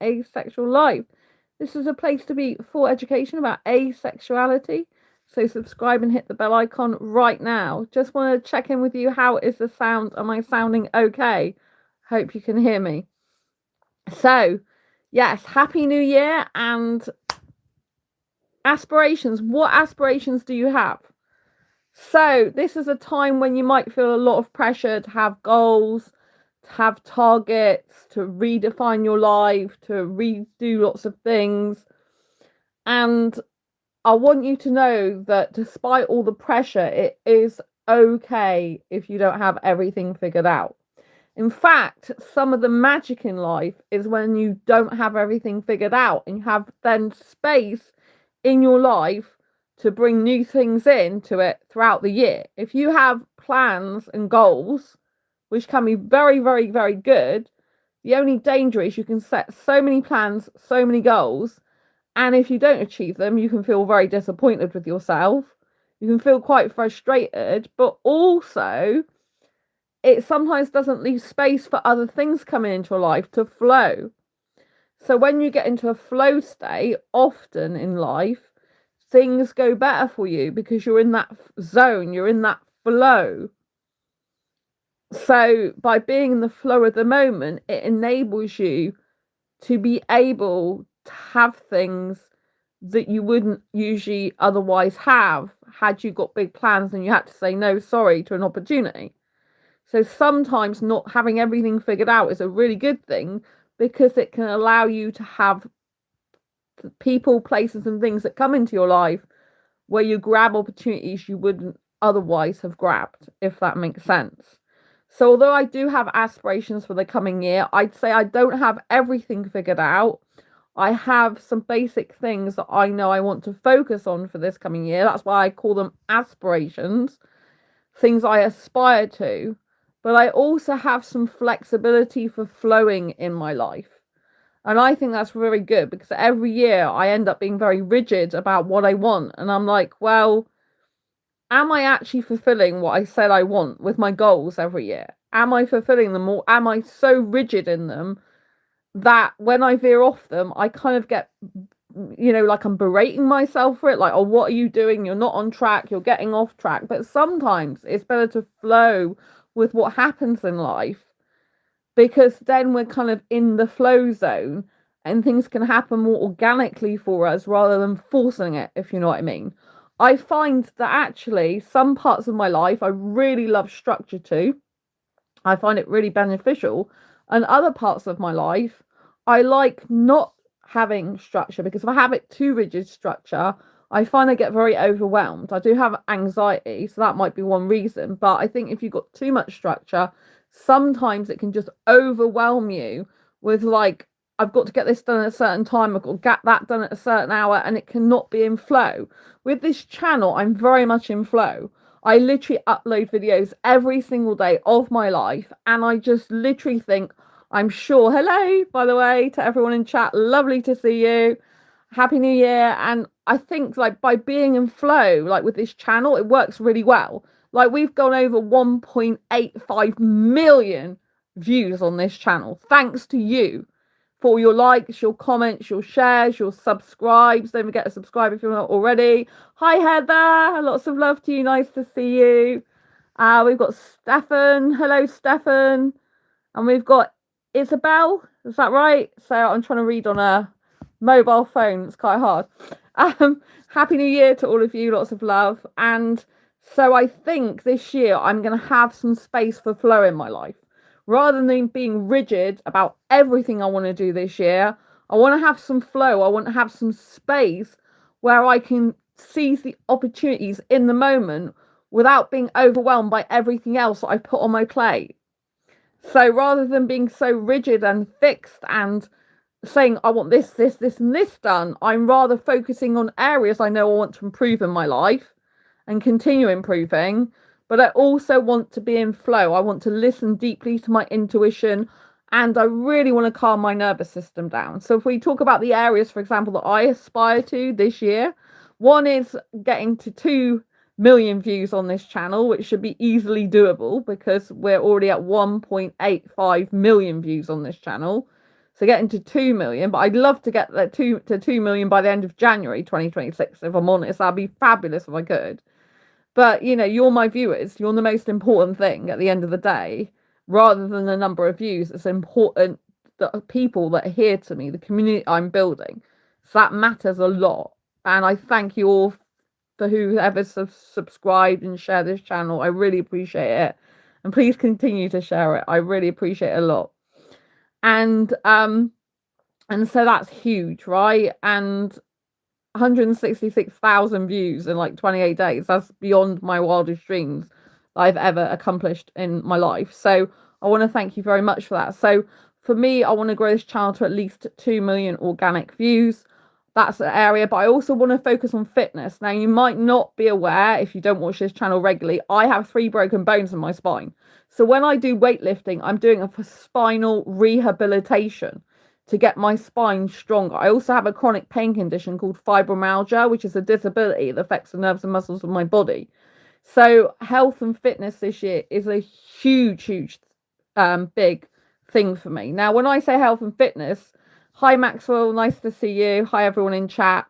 Asexual Life. This is a place to be for education about asexuality. So subscribe and hit the bell icon right now. Just want to check in with you. How is the sound? Am I sounding okay? Hope you can hear me. So, yes, Happy New Year and aspirations. What aspirations do you have? So, this is a time when you might feel a lot of pressure to have goals, to have targets, to redefine your life, to redo lots of things. And I want you to know that despite all the pressure, it is okay if you don't have everything figured out. In fact, some of the magic in life is when you don't have everything figured out and you have then space in your life to bring new things into it throughout the year. If you have plans and goals, which can be very, very, very good, the only danger is you can set so many plans, so many goals, and if you don't achieve them, you can feel very disappointed with yourself. You can feel quite frustrated, but also it sometimes doesn't leave space for other things coming into your life to flow. So when you get into a flow state, often in life, things go better for you because you're in that zone, you're in that flow. So by being in the flow of the moment, it enables you to be able to have things that you wouldn't usually otherwise have had you got big plans and you had to say no sorry to an opportunity. So sometimes not having everything figured out is a really good thing because it can allow you to have people, places, and things that come into your life where you grab opportunities you wouldn't otherwise have grabbed, if that makes sense. So although I do have aspirations for the coming year, I'd say I don't have everything figured out. I have some basic things that I know I want to focus on for this coming year. That's why I call them aspirations, things I aspire to. But I also have some flexibility for flowing in my life. And I think that's very good because every year I end up being very rigid about what I want. And I'm like, well, am I actually fulfilling what I said I want with my goals every year? Am I fulfilling them, or am I so rigid in them that when I veer off them, I kind of get, like I'm berating myself for it, like, oh, what are you doing? You're not on track, you're getting off track. But sometimes it's better to flow with what happens in life because then we're kind of in the flow zone and things can happen more organically for us rather than forcing it, if you know what I mean. I find that actually some parts of my life I really love structure to. I find it really beneficial. And other parts of my life, I like not having structure because if I have it too rigid structure, I find I get very overwhelmed. I do have anxiety, so that might be one reason. But I think if you've got too much structure, sometimes it can just overwhelm you with like, I've got to get this done at a certain time, I've got to get that done at a certain hour, and it cannot be in flow. With this channel, I'm very much in flow. I literally upload videos every single day of my life, and I just literally think, I'm sure, hello, by the way, to everyone in chat, lovely to see you. Happy New Year. And I think like by being in flow, like with this channel, it works really well. Like we've gone over 1.85 million views on this channel, thanks to you for your likes, your comments, your shares, your subscribes. Don't forget to subscribe if you're not already. Hi, Heather. Lots of love to you. Nice to see you. We've got Stefan. Hello, Stefan. And we've got Isabel. Is that right? So I'm trying to read on a mobile phone. It's quite hard. Happy New Year to all of you. Lots of love. And so I think this year I'm going to have some space for flow in my life. Rather than being rigid about everything I want to do this year, I want to have some flow. I want to have some space where I can seize the opportunities in the moment without being overwhelmed by everything else that I put on my plate. So rather than being so rigid and fixed and saying, I want this, this, this, and this done, I'm rather focusing on areas I know I want to improve in my life and continue improving. But I also want to be in flow. I want to listen deeply to my intuition, and I really want to calm my nervous system down. So if we talk about the areas, for example, that I aspire to this year, one is getting to 2 million views on this channel, which should be easily doable because we're already at 1.85 million views on this channel. So getting to 2 million, but I'd love to get that 2 million by the end of January 2026. If I'm honest, that'd be fabulous if I could. But you're my viewers. You're the most important thing at the end of the day, rather than the number of views. It's important that people that adhere to me, the community I'm building. So that matters a lot. And I thank you all for whoever's subscribed and share this channel. I really appreciate it. And please continue to share it. I really appreciate it a lot. And so that's huge, right? And 166,000 views in like 28 days. That's beyond my wildest dreams I've ever accomplished in my life. So I want to thank you very much for that. So for me, I want to grow this channel to at least 2 million organic views. That's the area, but I also want to focus on fitness. Now, you might not be aware if you don't watch this channel regularly, I have 3 broken bones in my spine. So when I do weightlifting, I'm doing it for spinal rehabilitation to get my spine stronger. I also have a chronic pain condition called fibromyalgia, which is a disability that affects the nerves and muscles of my body. So health and fitness this year is a huge big thing for me. Now, when I say health and fitness, hi Maxwell, nice to see you. Hi everyone in chat.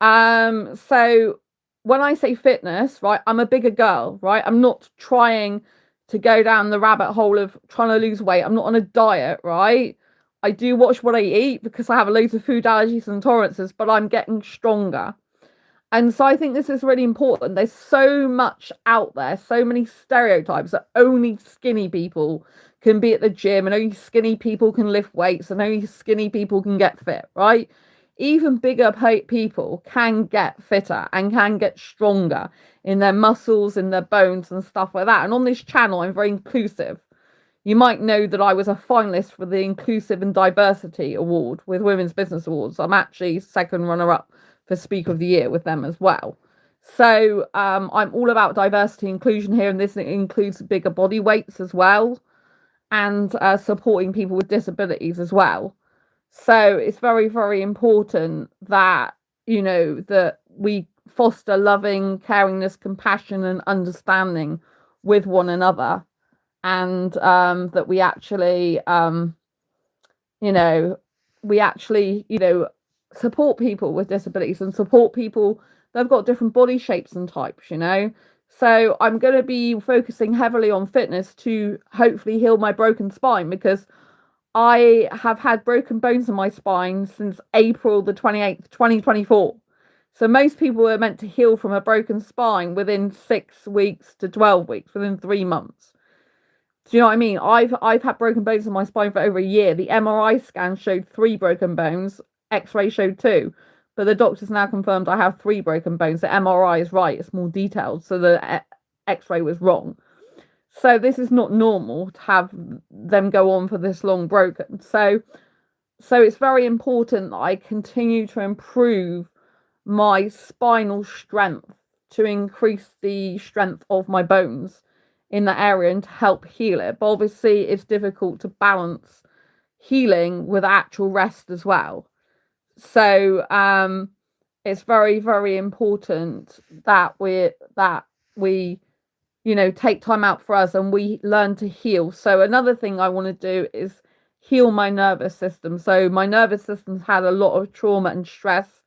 So when I say fitness, right, I'm a bigger girl, right? I'm not trying to go down the rabbit hole of trying to lose weight. I'm not on a diet, right? I do watch what I eat because I have loads of food allergies and intolerances, but I'm getting stronger. And so I think this is really important. There's so much out there, so many stereotypes that only skinny people can be at the gym and only skinny people can lift weights and only skinny people can get fit, right? Even bigger people can get fitter and can get stronger in their muscles, in their bones and stuff like that. And on this channel, I'm very inclusive. You might know that I was a finalist for the Inclusive and Diversity Award with Women's Business Awards. I'm actually second runner-up for Speaker of the Year with them as well. So I'm all about diversity and inclusion here, and this includes bigger body weights as well, and supporting people with disabilities as well. So it's very, very important that, that we foster loving, caringness, compassion and understanding with one another. And that we actually, support people with disabilities and support people that have got different body shapes and types, So I'm going to be focusing heavily on fitness to hopefully heal my broken spine, because I have had broken bones in my spine since April the 28th, 2024. So most people are meant to heal from a broken spine within 6 weeks to 12 weeks, within 3 months. Do you know what I mean? I've had broken bones in my spine for over a year. The MRI scan showed 3 broken bones. X-ray showed 2. But the doctor's now confirmed I have 3 broken bones. The MRI is right. It's more detailed. So the X-ray was wrong. So this is not normal to have them go on for this long broken. So it's very important that I continue to improve my spinal strength to increase the strength of my bones in that area and to help heal it. But obviously it's difficult to balance healing with actual rest as well. So it's very, very important that we take time out for us and we learn to heal. So another thing I want to do is heal my nervous system. So my nervous system's had a lot of trauma and stress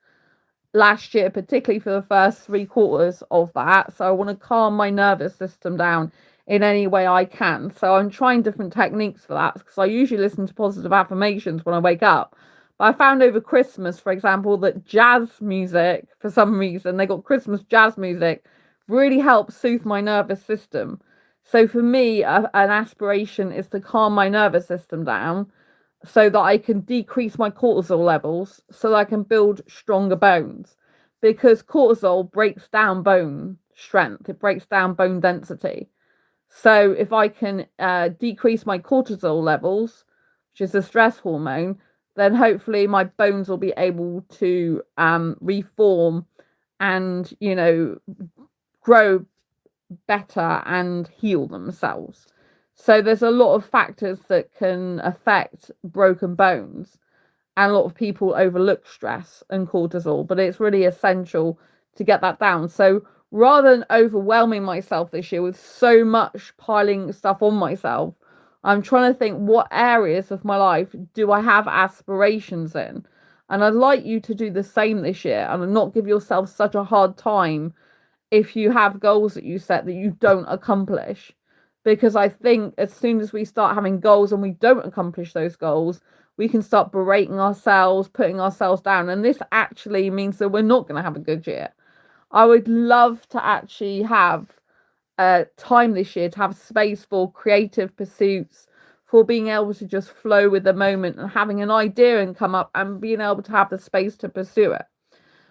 last year, particularly for the first 3 quarters of that. So I want to calm my nervous system down in any way I can. So I'm trying different techniques for that, because I usually listen to positive affirmations when I wake up. But I found over Christmas, for example, that jazz music, for some reason, they got Christmas jazz music, really helps soothe my nervous system. So for me, an aspiration is to calm my nervous system down so that I can decrease my cortisol levels so that I can build stronger bones. Because cortisol breaks down bone strength, it breaks down bone density. So if I can decrease my cortisol levels, which is a stress hormone, then hopefully my bones will be able to reform and, grow better and heal themselves. So there's a lot of factors that can affect broken bones, and a lot of people overlook stress and cortisol, but it's really essential to get that down. So rather than overwhelming myself this year with so much piling stuff on myself, I'm trying to think, what areas of my life do I have aspirations in? And I'd like you to do the same this year and not give yourself such a hard time if you have goals that you set that you don't accomplish. Because I think as soon as we start having goals and we don't accomplish those goals, we can start berating ourselves, putting ourselves down. And this actually means that we're not going to have a good year. I would love to actually have time this year to have space for creative pursuits, for being able to just flow with the moment and having an idea and come up and being able to have the space to pursue it.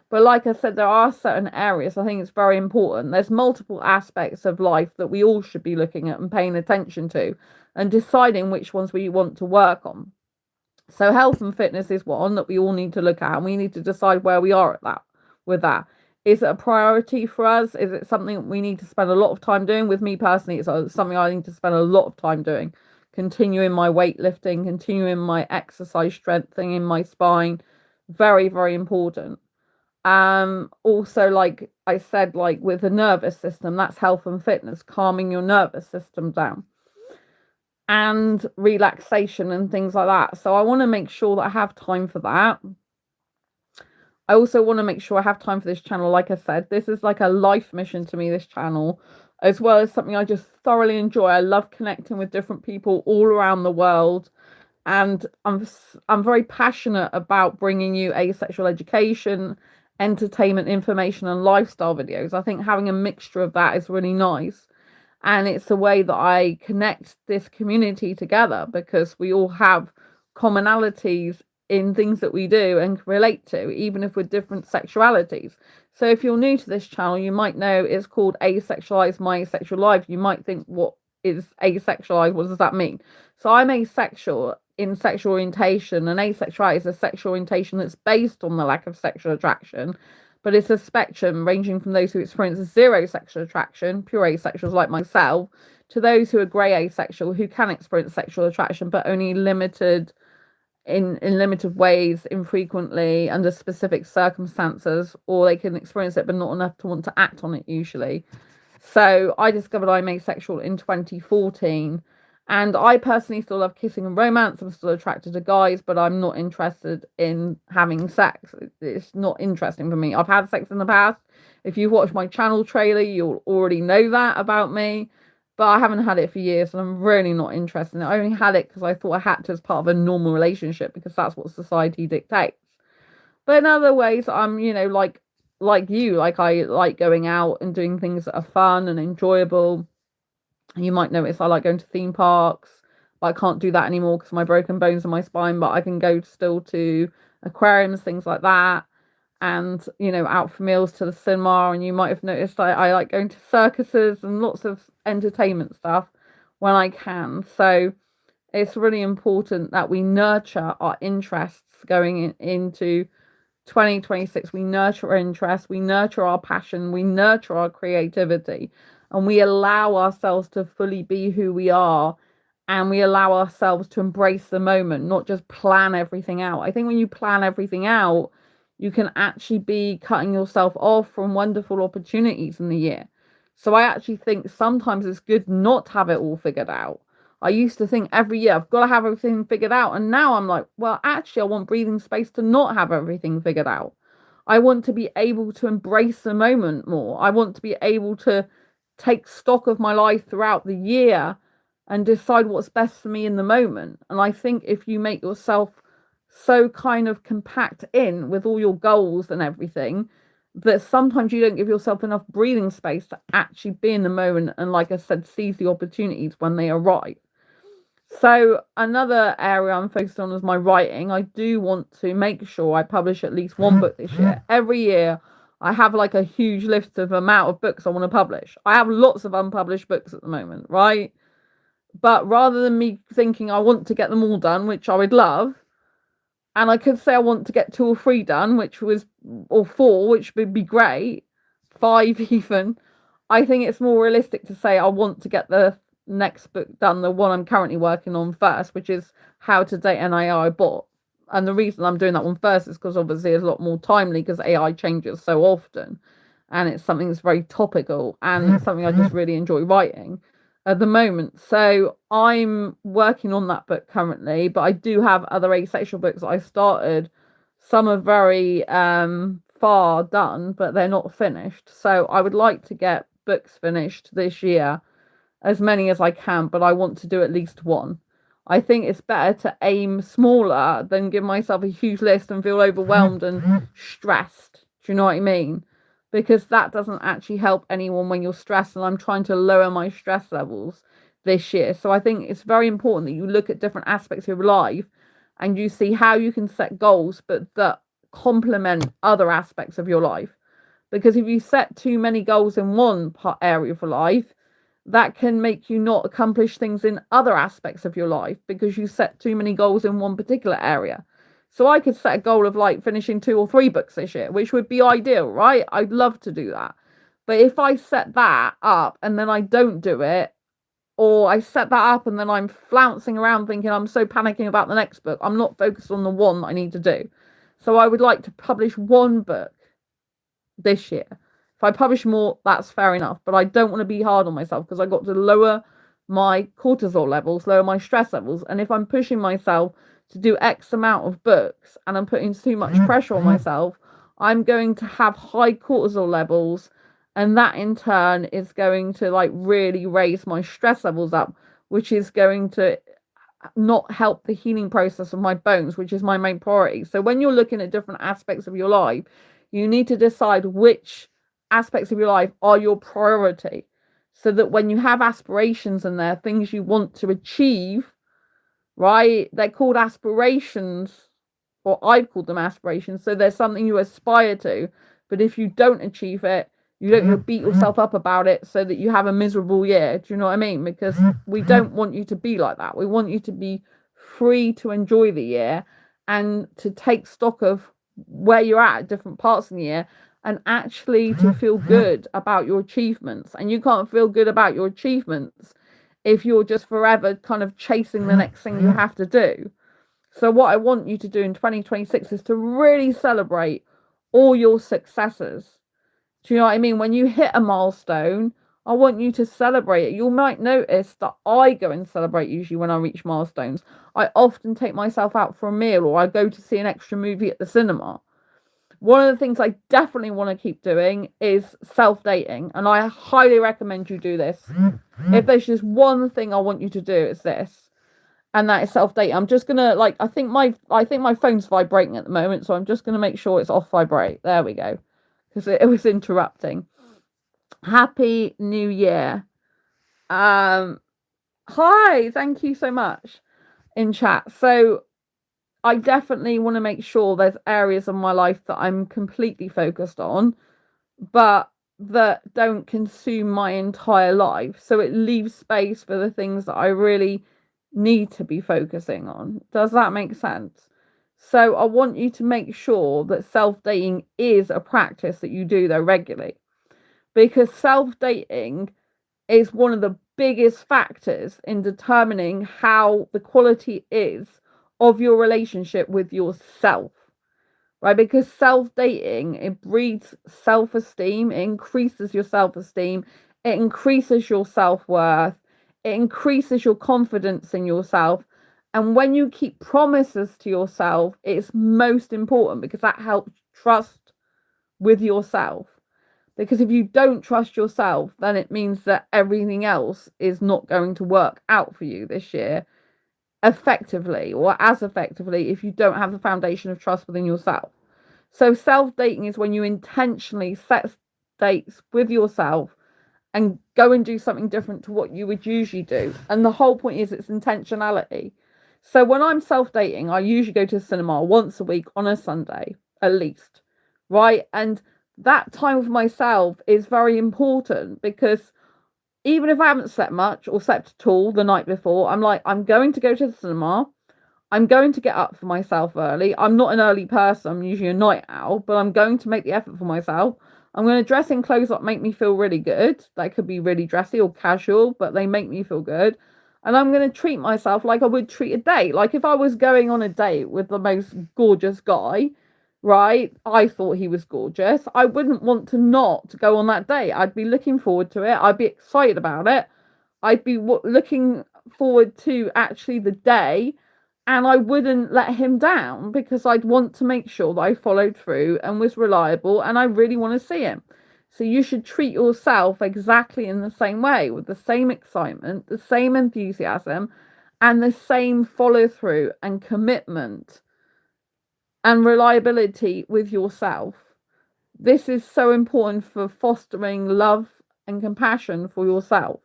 But like I said, there are certain areas I think it's very important. There's multiple aspects of life that we all should be looking at and paying attention to and deciding which ones we want to work on. So health and fitness is one that we all need to look at, and we need to decide where we are at that with that. Is it a priority for us? Is it something we need to spend a lot of time doing? With me personally, it's something I need to spend a lot of time doing. Continuing my weightlifting, continuing my exercise, strengthening my spine. Very, very important. Also, like I said, like with the nervous system, that's health and fitness, calming your nervous system down and relaxation and things like that. So I want to make sure that I have time for that. I also want to make sure I have time for this channel. Like I said, this is like a life mission to me, this channel, as well as something I just thoroughly enjoy. I love connecting with different people all around the world. And I'm very passionate about bringing you asexual education, entertainment, information, and lifestyle videos. I think having a mixture of that is really nice. And it's a way that I connect this community together because we all have commonalities in things that we do and can relate to, even if we're different sexualities. So if you're new to this channel, you might know it's called Asexualise My Asexual Life. You might think, what is asexualize? What does that mean? So I'm asexual in sexual orientation, and asexuality is a sexual orientation that's based on the lack of sexual attraction, but it's a spectrum ranging from those who experience zero sexual attraction, pure asexuals like myself, to those who are grey asexual who can experience sexual attraction but only limited in limited ways, infrequently, under specific circumstances, or they can experience it but not enough to want to act on it usually. So I discovered I'm asexual in 2014, and I personally still love kissing and romance. I'm still attracted to guys, but I'm not interested in having sex. It's not interesting for me. I've had sex in the past. If you've watched my channel trailer, you'll already know that about me. But I haven't had it for years, and I'm really not interested in it. I only had it because I thought I had to as part of a normal relationship, because that's what society dictates. But in other ways, I'm, like you, like I like going out and doing things that are fun and enjoyable. You might notice I like going to theme parks, but I can't do that anymore because of my broken bones in my spine. But I can go still to aquariums, things like that, and out for meals, to the cinema. And you might have noticed I like going to circuses and lots of entertainment stuff when I can. So it's really important that we nurture our interests going into 2026. We nurture our interests, we nurture our passion, we nurture our creativity, and we allow ourselves to fully be who we are, and we allow ourselves to embrace the moment, not just plan everything out. I think when you plan everything out, you can actually be cutting yourself off from wonderful opportunities in the year. So I actually think sometimes it's good not to have it all figured out. I used to think every year I've got to have everything figured out. And now I'm like, well, actually, I want breathing space to not have everything figured out. I want to be able to embrace the moment more. I want to be able to take stock of my life throughout the year and decide what's best for me in the moment. And I think if you make yourself so kind of compact in with all your goals and everything, that sometimes you don't give yourself enough breathing space to actually be in the moment and, like I said, seize the opportunities when they arrive. So another area I'm focused on is my writing. I do want to make sure I publish at least one book this year. Every year I have like a huge list of amount of books I want to publish. I have lots of unpublished books at the moment, right? But rather than me thinking I want to get them all done, which I would love, and I could say I want to get 2 or 3 done, or 4, which would be great, 5 even. I think it's more realistic to say I want to get the next book done, the one I'm currently working on first, which is How to Date an AI Bot. And the reason I'm doing that one first is because obviously it's a lot more timely, because AI changes so often, and it's something that's very topical, and it's something I just really enjoy writing. at the moment. So I'm working on that book currently, but I do have other asexual books that I started. Some are very far done, but they're not finished. So I would like to get books finished this year, as many as I can, but I want to do at least one. I think it's better to aim smaller than give myself a huge list and feel overwhelmed and stressed. Do you know what I mean? Because that doesn't actually help anyone when you're stressed, and I'm trying to lower my stress levels this year. So I think it's very important that you look at different aspects of your life and you see how you can set goals, but that complement other aspects of your life. Because if you set too many goals in one area of life, that can make you not accomplish things in other aspects of your life because you set too many goals in one particular area. So I could set a goal of like finishing 2 or 3 books this year, which would be ideal, right? I'd love to do that. But if I set that up and then I don't do it, or I set that up and then I'm flouncing around thinking I'm so panicking about the next book, I'm not focused on the one that I need to do. So I would like to publish one book this year. If I publish more, that's fair enough, but I don't want to be hard on myself because I got to lower my cortisol levels, lower my stress levels. And if I'm pushing myself to do X amount of books and I'm putting too much pressure on myself, I'm going to have high cortisol levels, and that in turn is going to like really raise my stress levels up, which is going to not help the healing process of my bones, which is my main priority. So when you're looking at different aspects of your life, you need to decide which aspects of your life are your priority, so that when you have aspirations in there, things you want to achieve, right? They're called aspirations, or I've called them aspirations. So there's something you aspire to, but if you don't achieve it, you don't beat yourself up about it so that you have a miserable year. Do you know what I mean? Because we don't want you to be like that. We want you to be free to enjoy the year and to take stock of where you're at different parts of the year, and actually to feel good about your achievements. And you can't feel good about your achievements if you're just forever kind of chasing the next thing you have to do. So what I want you to do in 2026 is to really celebrate all your successes. Do you know what I mean? When you hit a milestone, I want you to celebrate it. You might notice that I go and celebrate usually when I reach milestones. I often take myself out for a meal, or I go to see an extra movie at the cinema. One of the things I definitely want to keep doing is self-dating, and I highly recommend you do this. If there's just one thing I want you to do, it's this, and that is self-dating. I'm just gonna like I think my phone's vibrating at the moment, so I'm just gonna make sure it's off vibrate. There we go, because it was interrupting. Happy New Year. Hi, thank you so much in chat. So I definitely want to make sure there's areas of my life that I'm completely focused on, but that don't consume my entire life. So it leaves space for the things that I really need to be focusing on. Does that make sense? So I want you to make sure that self-dating is a practice that you do though regularly, because self-dating is one of the biggest factors in determining how the quality is of your relationship with yourself, right? Because self-dating, it breeds self-esteem, it increases your self-esteem, it increases your self-worth, it increases your confidence in yourself. And when you keep promises to yourself, it's most important because that helps trust with yourself. Because if you don't trust yourself, then it means that everything else is not going to work out for you this year effectively, or as effectively, if you don't have the foundation of trust within yourself. So self-dating is when you intentionally set dates with yourself and go and do something different to what you would usually do. And the whole point is it's intentionality. So when I'm self-dating, I usually go to the cinema once a week on a Sunday, at least, right? And that time with myself is very important, because even if I haven't slept much or slept at all the night before, I'm like, I'm going to go to the cinema. I'm going to get up for myself early. I'm not an early person. I'm usually a night owl, but I'm going to make the effort for myself. I'm going to dress in clothes that make me feel really good. They could be really dressy or casual, but they make me feel good. And I'm going to treat myself like I would treat a date. Like if I was going on a date with the most gorgeous guy, right? I thought he was gorgeous. I wouldn't want to not go on that date. I'd be looking forward to it. I'd be excited about it. I'd be looking forward to actually the day, and I wouldn't let him down because I'd want to make sure that I followed through and was reliable, and I really want to see him. So you should treat yourself exactly in the same way, with the same excitement, the same enthusiasm, and the same follow through and commitment and reliability with yourself. This is so important for fostering love and compassion for yourself.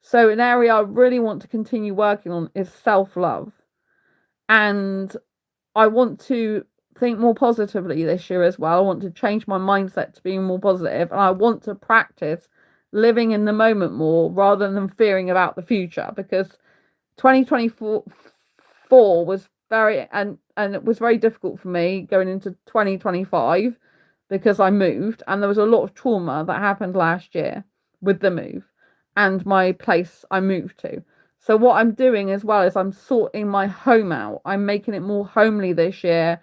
So an area I really want to continue working on is self-love. And I want to think more positively this year as well. I want to change my mindset to being more positive, and I want to practice living in the moment more rather than fearing about the future, because 2024 was very and it was very difficult for me going into 2025 because I moved, and there was a lot of trauma that happened last year with the move and my place I moved to. So what I'm doing as well is I'm sorting my home out. I'm making it more homely this year,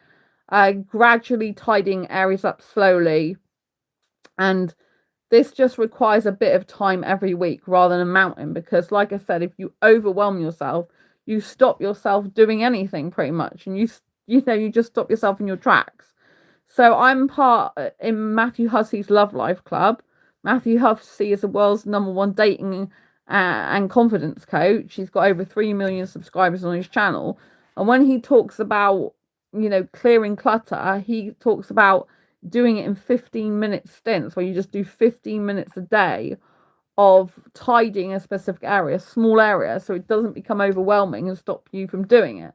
gradually tidying areas up slowly. And this just requires a bit of time every week rather than a mountain, because like I said, if you overwhelm yourself, you stop yourself doing anything pretty much, and you just stop yourself in your tracks. So I'm part in Matthew Hussey's Love Life Club. Matthew Hussey is the world's #1 dating and confidence coach. He's got over 3 million subscribers on his channel. And when he talks about, clearing clutter, he talks about doing it in 15-minute stints where you just do 15 minutes a day of tidying a specific area, small area, so it doesn't become overwhelming and stop you from doing it.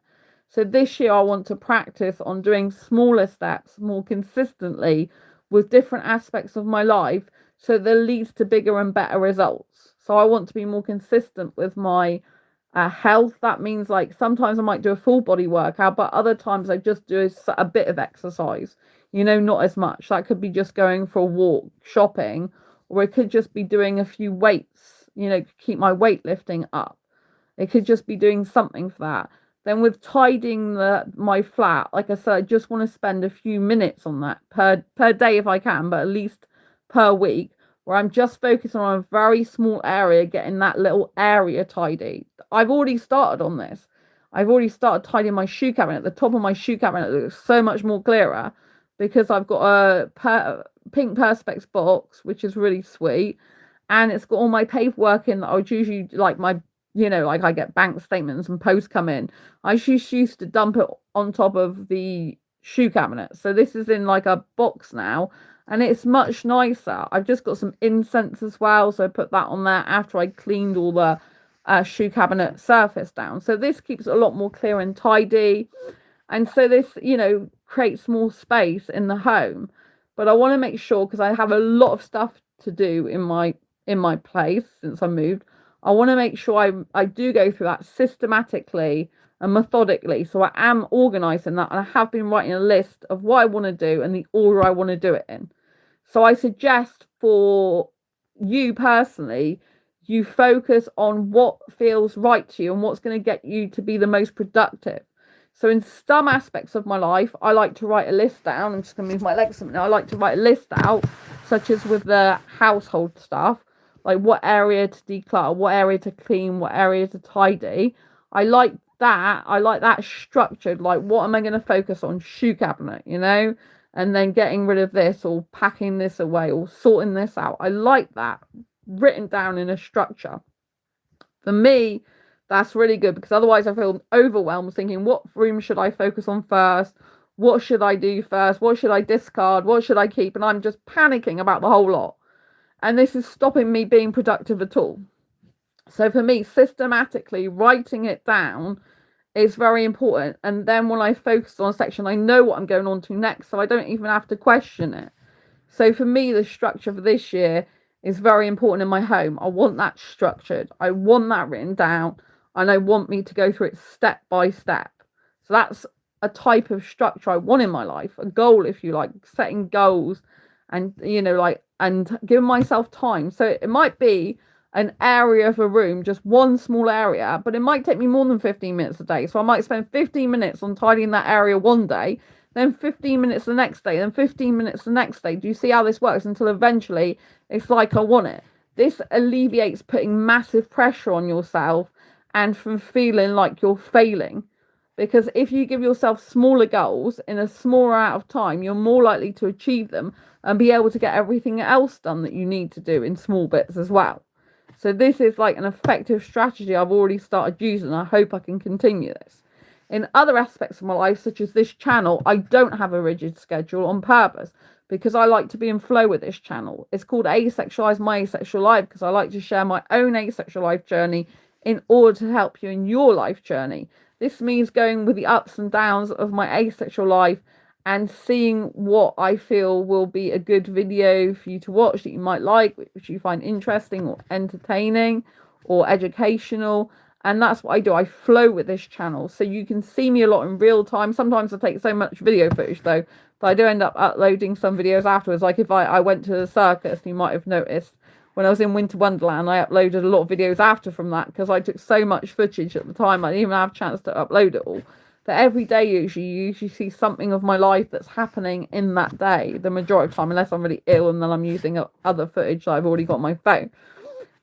So this year I want to practice on doing smaller steps more consistently with different aspects of my life, so that leads to bigger and better results. So I want to be more consistent with my health. That means like sometimes I might do a full body workout, but other times I just do a bit of exercise, not as much. That could be just going for a walk, shopping, or it could just be doing a few weights, keep my weightlifting up. It could just be doing something for that. Then with tidying my flat, like I said, I just want to spend a few minutes on that per day if I can, but at least per week, where I'm just focusing on a very small area, getting that little area tidy. I've already started on this. I've already started tidying my shoe cabinet. The top of my shoe cabinet looks so much more clearer because I've got a pink Perspex box, which is really sweet. And it's got all my paperwork in that I would usually, like like I get bank statements and posts come in. I just used to dump it on top of the shoe cabinet. So this is in like a box now, and it's much nicer. I've just got some incense as well, so I put that on there after I cleaned all the shoe cabinet surface down. So this keeps it a lot more clear and tidy. And so this, creates more space in the home. But I want to make sure, because I have a lot of stuff to do in my place since I moved, I want to make sure I do go through that systematically and methodically. So I am organising that, and I have been writing a list of what I want to do and the order I want to do it in. So I suggest for you personally, you focus on what feels right to you and what's going to get you to be the most productive. So in some aspects of my life, I like to write a list down. I'm just going to move my legs a minute. I like to write a list out, such as with the household stuff, like what area to declutter, what area to clean, what area to tidy. I like that structured, like what am I going to focus on? Shoe cabinet, and then getting rid of this or packing this away or sorting this out. I like that written down in a structure. For me, that's really good, because otherwise I feel overwhelmed thinking, what room should I focus on first? What should I do first? What should I discard? What should I keep? And I'm just panicking about the whole lot. And this is stopping me being productive at all. So for me, systematically writing it down is very important. And then when I focus on a section, I know what I'm going on to next, so I don't even have to question it. So for me, the structure for this year is very important in my home. I want that structured. I want that written down, and I want me to go through it step by step. So that's a type of structure I want in my life, a goal, if you like, setting goals and, and giving myself time. So it might be an area of a room, just one small area, but it might take me more than 15 minutes a day. So I might spend 15 minutes on tidying that area one day, then 15 minutes the next day, then 15 minutes the next day. Do you see how this works? Until eventually it's like I want it. This alleviates putting massive pressure on yourself and from feeling like you're failing. Because if you give yourself smaller goals in a smaller amount of time, you're more likely to achieve them and be able to get everything else done that you need to do in small bits as well. So this is like an effective strategy I've already started using. I hope I can continue this. In other aspects of my life, such as this channel, I don't have a rigid schedule on purpose because I like to be in flow with this channel. It's called Asexualise My Asexual Life because I like to share my own asexual life journey in order to help you in your life journey. This means going with the ups and downs of my asexual life and seeing what I feel will be a good video for you to watch that you might like, which you find interesting or entertaining or educational. And that's what I do. I flow with this channel. So you can see me a lot in real time. Sometimes I take so much video footage though, that I do end up uploading some videos afterwards. Like if I went to the circus, you might have noticed when I was in Winter Wonderland, I uploaded a lot of videos after from that because I took so much footage at the time. I didn't even have a chance to upload it all. But every day usually you usually see something of my life that's happening in that day, the majority of the time, unless I'm really ill and then I'm using other footage that I've already got on my phone.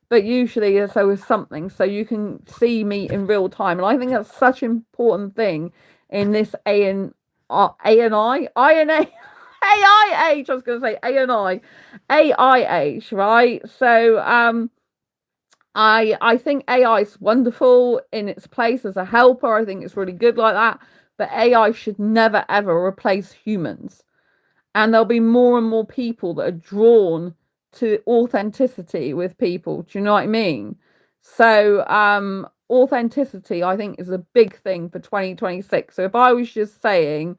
But usually it's always something, so you can see me in real time. And I think that's such an important thing in this AIH. I was going to say AIH, right? So I think AI is wonderful in its place as a helper. I think it's really good like that. But AI should never ever replace humans. And there'll be more and more people that are drawn to authenticity with people. Do you know what I mean? So authenticity, I think, is a big thing for 2026. So if I was just saying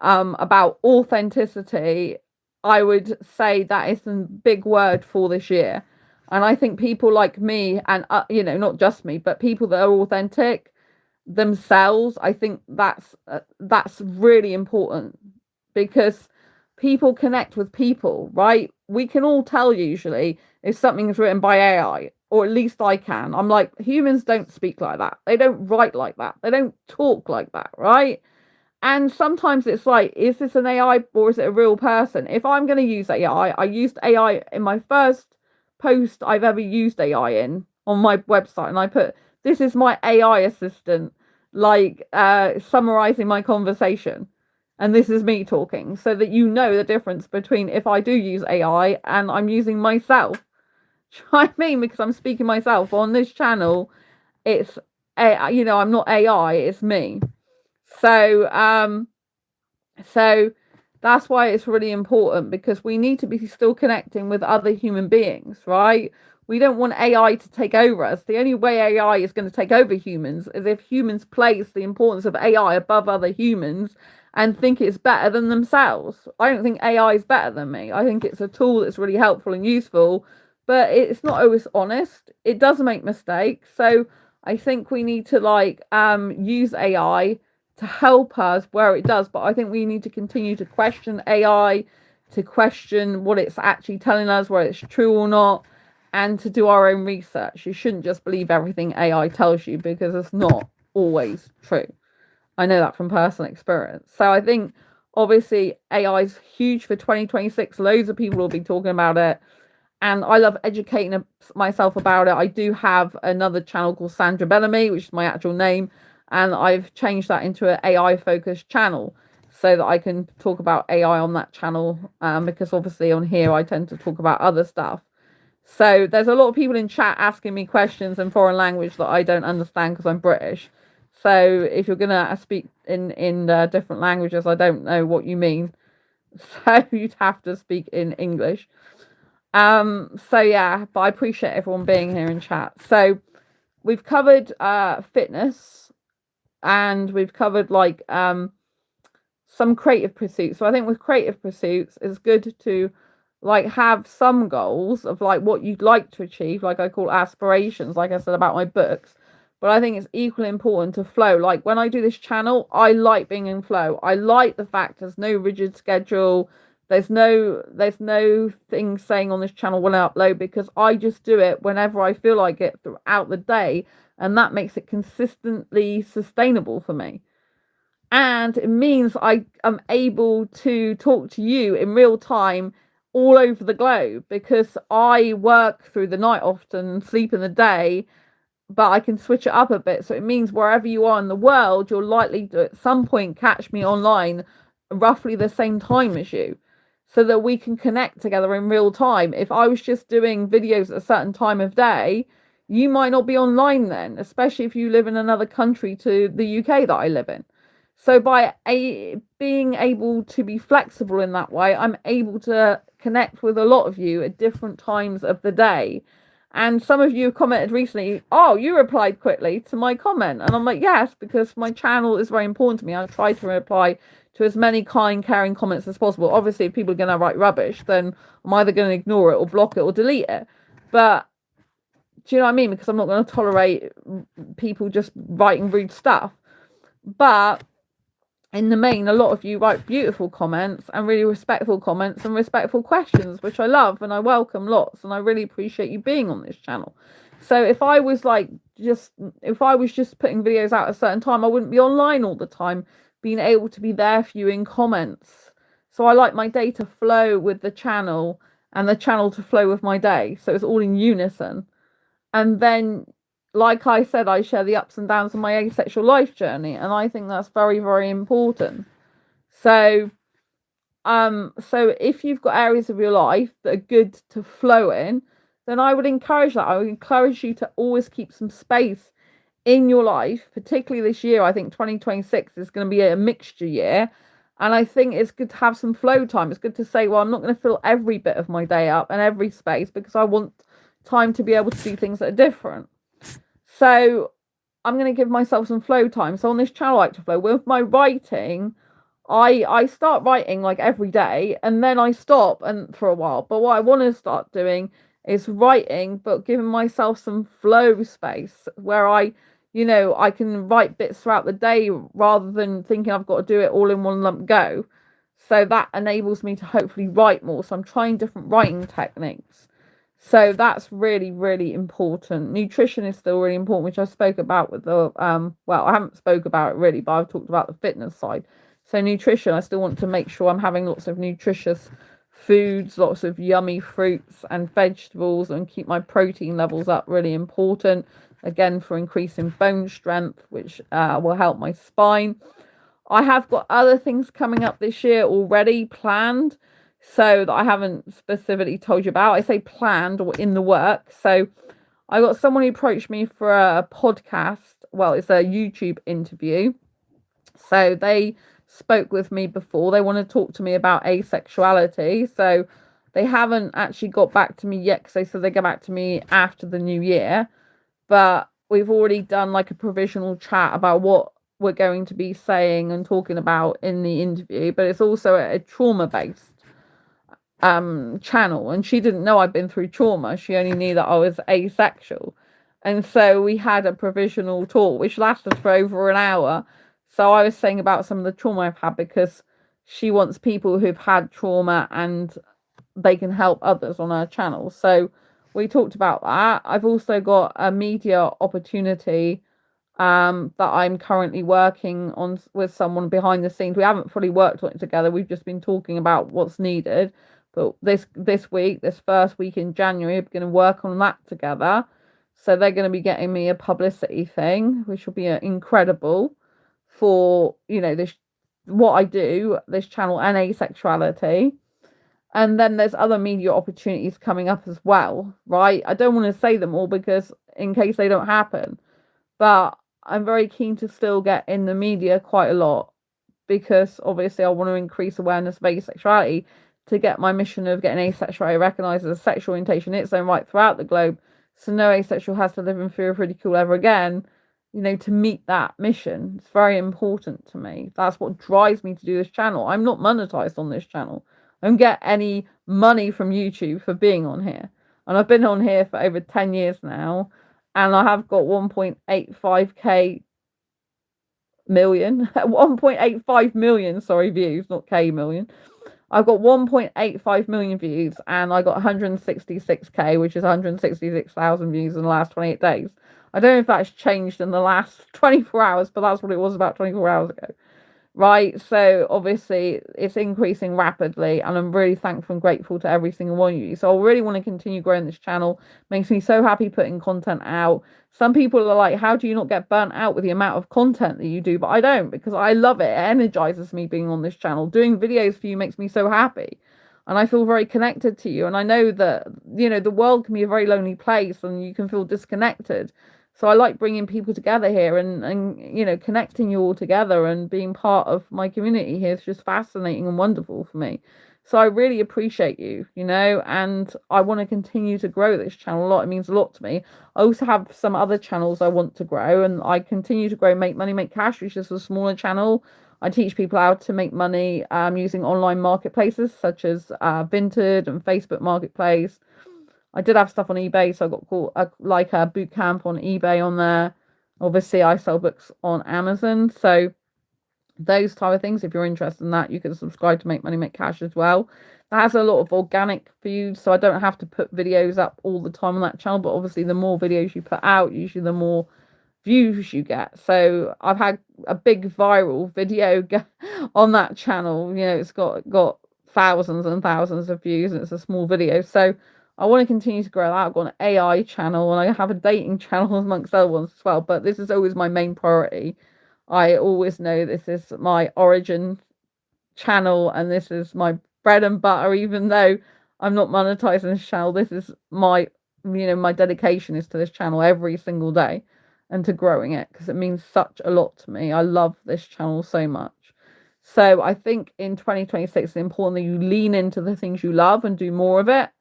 about authenticity, I would say that is a big word for this year. And I think people like me and, not just me, but people that are authentic themselves, I think that's really important because people connect with people, right? We can all tell usually if something is written by AI, or at least I can. I'm like, humans don't speak like that. They don't write like that. They don't talk like that, right? And sometimes it's like, is this an AI or is it a real person? If I'm going to use AI, I used AI in my first post I've ever used AI in on my website. And I put, this is my AI assistant, like summarizing my conversation. And this is me talking so that you know the difference between if I do use AI and I'm using myself. Do you know what I mean? Because I'm speaking myself on this channel. It's, I'm not AI, it's me. So that's why it's really important because we need to be still connecting with other human beings, right? We don't want AI to take over us. The only way AI is going to take over humans is if humans place the importance of AI above other humans and think it's better than themselves. I don't think AI is better than me. I think it's a tool that's really helpful and useful, but it's not always honest. It does make mistakes. So I think we need to use AI to help us where it does, but I think we need to continue to question AI, to question what it's actually telling us, whether it's true or not, and to do our own research. You shouldn't just believe everything AI tells you because it's not always true. I know that from personal experience. So I think obviously AI is huge for 2026. Loads of people will be talking about it. And I love educating myself about it. I do have another channel called Sandra Bellamy, which is my actual name. And I've changed that into an AI focused channel so that I can talk about AI on that channel. Because obviously on here, I tend to talk about other stuff. So there's a lot of people in chat asking me questions in foreign language that I don't understand because I'm British. So if you're going to speak in different languages, I don't know what you mean. So you'd have to speak in English. So yeah, but I appreciate everyone being here in chat. So we've covered fitness and we've covered some creative pursuits. So I think with creative pursuits, it's good to have some goals of what you'd like to achieve, like I call aspirations, like I said about my books. But I think it's equally important to flow. Like when I do this channel, I like being in flow. I like the fact there's no rigid schedule. There's no thing saying on this channel when I upload because I just do it whenever I feel like it throughout the day. And that makes it consistently sustainable for me. And it means I am able to talk to you in real time all over the globe, because I work through the night often, sleep in the day, but I can switch it up a bit. So it means wherever you are in the world, you're likely to at some point catch me online roughly the same time as you, so that we can connect together in real time. If I was just doing videos at a certain time of day, you might not be online then, especially if you live in another country to the UK that I live in. So by being able to be flexible in that way, I'm able to connect with a lot of you at different times of the day. And some of you have commented recently, oh, you replied quickly to my comment. And I'm like, yes, because my channel is very important to me. I try to reply to as many kind, caring comments as possible. Obviously, if people are going to write rubbish, then I'm either going to ignore it or block it or delete it. But do you know what I mean? Because I'm not going to tolerate people just writing rude stuff. But in the main, a lot of you write beautiful comments and really respectful comments and respectful questions, which I love and I welcome lots, and I really appreciate you being on this channel. So if I was just putting videos out at a certain time, I wouldn't be online all the time, being able to be there for you in comments. So I like my day to flow with the channel and the channel to flow with my day. So it's all in unison. And then, like I said, I share the ups and downs of my asexual life journey, and I think that's very, very important. So if you've got areas of your life that are good to flow in, then I would encourage that. I would encourage you to always keep some space in your life, particularly this year. I think 2026 is going to be a mixture year, and I think it's good to have some flow time. It's good to say, well, I'm not going to fill every bit of my day up and every space, because I want time to be able to do things that are different. So I'm going to give myself some flow time. So on this channel, I like to flow with my writing. I start writing like every day, and then I stop and for a while. But what I want to start doing is writing, but giving myself some flow space where I can write bits throughout the day rather than thinking I've got to do it all in one lump go. So that enables me to hopefully write more. So I'm trying different writing techniques. So that's really, really important. Nutrition is still really important, which I spoke about with the, I haven't spoke about it really, but I've talked about the fitness side. So nutrition, I still want to make sure I'm having lots of nutritious foods, lots of yummy fruits and vegetables, and keep my protein levels up, really important. Again, for increasing bone strength, which will help my spine. I have got other things coming up this year already planned, so that I haven't specifically told you about. I say planned or in the work. So I got someone who approached me for a podcast. Well, it's a YouTube interview. So they spoke with me before. They want to talk to me about asexuality. So they haven't actually got back to me yet, because they said they get back to me after the new year. But we've already done like a provisional chat about what we're going to be saying and talking about in the interview. But it's also a trauma-based channel, and she didn't know I'd been through trauma. She only knew that I was asexual. And so we had a provisional talk which lasted for over an hour. So I was saying about some of the trauma I've had, because she wants people who've had trauma and they can help others on her channel. So we talked about that. I've also got a media opportunity that I'm currently working on with someone behind the scenes. We haven't fully worked on it together. We've just been talking about what's needed. But this first week in January, we're going to work on that together. So they're going to be getting me a publicity thing, which will be incredible for, this, what I do, this channel and asexuality. And then there's other media opportunities coming up as well, right? I don't want to say them all, because in case they don't happen. But I'm very keen to still get in the media quite a lot, because obviously I want to increase awareness of asexuality, to get my mission of getting asexuality recognised as a sexual orientation in its own right throughout the globe, so no asexual has to live in fear of ridicule ever again. To meet that mission, it's very important to me. That's what drives me to do this channel. I'm not monetized on this channel. I don't get any money from YouTube for being on here, and I've been on here for over 10 years now, and I have got 1.85 million 1.85 million, sorry, views, not K million. I've got 1.85 million views, and I got 166k, which is 166,000 views in the last 28 days. I don't know if that's changed in the last 24 hours, but that's what it was about 24 hours ago. right? So obviously it's increasing rapidly, and I'm really thankful and grateful to every single one of you. So I really want to continue growing this channel. Makes me so happy putting content out. Some people are like, how do you not get burnt out with the amount of content that you do? But I don't, because I love it. It energizes me being on this channel. Doing videos for you makes me so happy. And I feel very connected to you. And I know that, the world can be a very lonely place and you can feel disconnected. So I like bringing people together here, and connecting you all together, and being part of my community here is just fascinating and wonderful for me. So I really appreciate you, and I want to continue to grow this channel a lot. It means a lot to me. I also have some other channels I want to grow, and I continue to grow Make Money, Make Cash, which is a smaller channel. I teach people how to make money using online marketplaces such as Vinted and Facebook Marketplace. I did have stuff on eBay, so I got caught like a boot camp on eBay on there. Obviously, I sell books on Amazon, so those type of things. If you're interested in that, you can subscribe to Make Money Make Cash as well. That has a lot of organic views, so I don't have to put videos up all the time on that channel. But obviously, the more videos you put out, usually the more views you get. So I've had a big viral video on that channel. It's got thousands and thousands of views, and it's a small video. So I want to continue to grow that. I've got an AI channel, and I have a dating channel amongst other ones as well. But this is always my main priority. I always know this is my origin channel, and this is my bread and butter. Even though I'm not monetizing this channel, this is my dedication is to this channel every single day, and to growing it, because it means such a lot to me. I love this channel so much. So I think in 2026, it's important that you lean into the things you love and do more of it,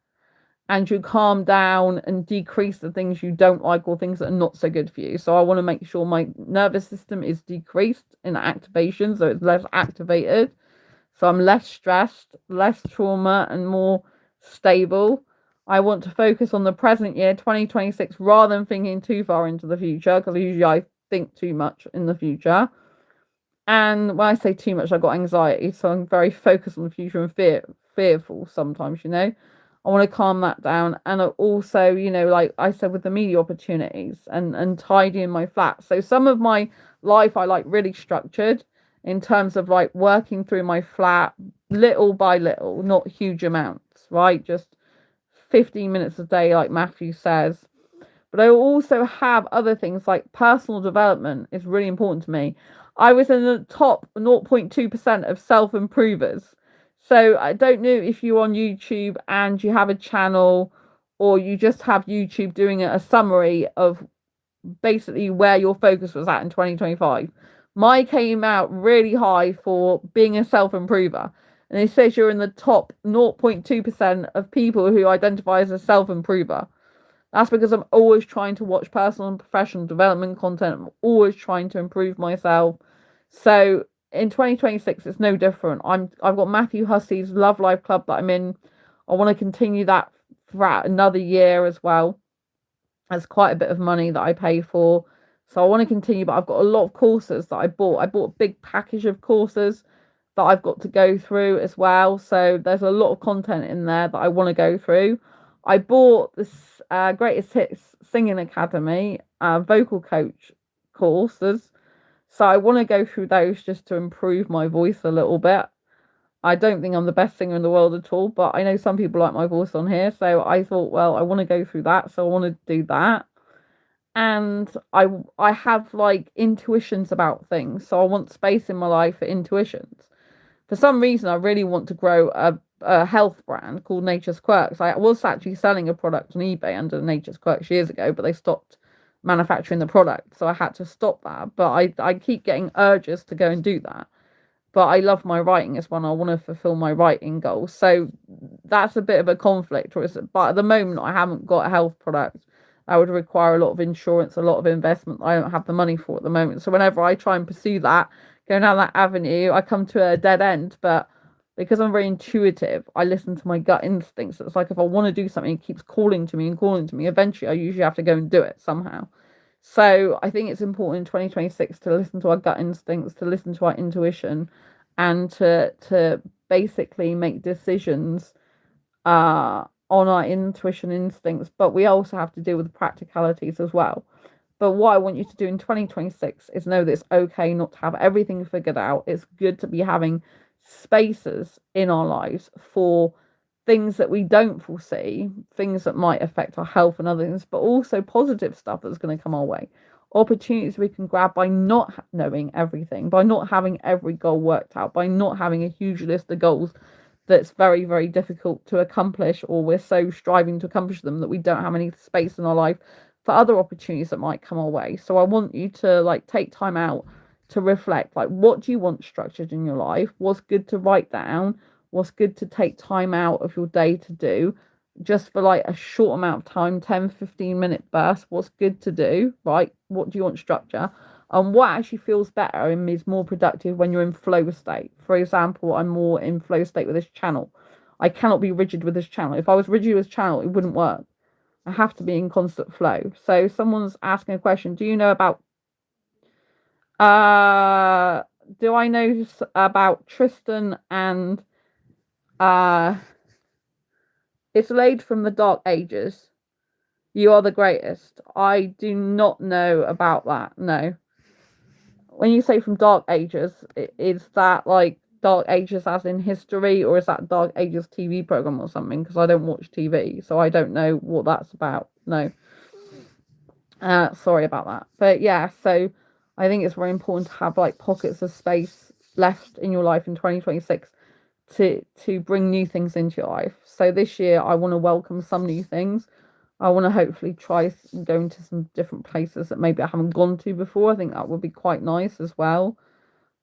and you calm down and decrease the things you don't like, or things that are not so good for you. So I want to make sure my nervous system is decreased in activation, so it's less activated. So I'm less stressed, less trauma, and more stable. I want to focus on the present year, 2026, rather than thinking too far into the future, because usually I think too much in the future. And when I say too much, I've got anxiety, so I'm very focused on the future and fearful sometimes, I want to calm that down. And also, like I said, with the media opportunities, and tidying my flat. So some of my life I like really structured in terms of like working through my flat little by little, not huge amounts, right? Just 15 minutes a day, like Matthew says. But I also have other things like personal development is really important to me. I was in the top 0.2% of self-improvers. So I don't know if you're on YouTube and you have a channel, or you just have YouTube doing a summary of basically where your focus was at in 2025. Mine came out really high for being a self-improver. And it says you're in the top 0.2% of people who identify as a self-improver. That's because I'm always trying to watch personal and professional development content. I'm always trying to improve myself. So in 2026, it's no different. I've got Matthew Hussey's Love Life Club that I'm in. I want to continue that throughout another year as well. There's quite a bit of money that I pay for. So I want to continue, but I've got a lot of courses that I bought. I bought a big package of courses that I've got to go through as well. So there's a lot of content in there that I want to go through. I bought this Greatest Hits Singing Academy vocal coach courses. So I want to go through those just to improve my voice a little bit. I don't think I'm the best singer in the world at all, but I know some people like my voice on here. So I thought, well, I want to go through that. So I want to do that. And I have like intuitions about things. So I want space in my life for intuitions. For some reason, I really want to grow a health brand called Nature's Quirks. I was actually selling a product on eBay under Nature's Quirks years ago, but they stopped manufacturing the product, so I had to stop that. But I keep getting urges to go and do that. But I love my writing as well. I want to fulfill my writing goals. So that's a bit of a conflict. But at the moment, I haven't got a health product. That would require a lot of insurance, a lot of investment I don't have the money for at the moment. So whenever I try and pursue that, going down that avenue, I come to a dead end. But because I'm very intuitive, I listen to my gut instincts. It's like if I want to do something, it keeps calling to me and calling to me. Eventually, I usually have to go and do it somehow. So I think it's important in 2026 to listen to our gut instincts, to listen to our intuition, and to basically make decisions on our intuition instincts. But we also have to deal with the practicalities as well. But what I want you to do in 2026 is know that it's okay not to have everything figured out. It's good to be having spaces in our lives for things that we don't foresee, things that might affect our health and other things, but also positive stuff that's going to come our way. Opportunities we can grab by not knowing everything, by not having every goal worked out, by not having a huge list of goals that's very, very difficult to accomplish, or we're so striving to accomplish them that we don't have any space in our life for other opportunities that might come our way. So I want you to like take time out to reflect, like, what do you want structured in your life? What's good to write down? What's good to take time out of your day to do, just for like a short amount of time, 10-15 minute burst? What's good to do, right? What do you want structure? And what actually feels better and is more productive when you're in flow state. For example, I'm more in flow state with this channel. I cannot be rigid with this channel. If I was rigid with this channel, it wouldn't work. I have to be in constant flow. So someone's asking a question, do you know about do I know about Tristan and it's laid from the Dark Ages? You are the greatest. I do not know about that. No. When you say from Dark Ages, is that like Dark Ages as in history, or is that Dark Ages TV program or something? Because I don't watch TV, so I don't know what that's about. No. Sorry about that. But yeah, so I think it's very important to have like pockets of space left in your life in 2026 to bring new things into your life. So this year I want to welcome some new things. I want to hopefully try going to some different places that maybe I haven't gone to before. I think that would be quite nice as well.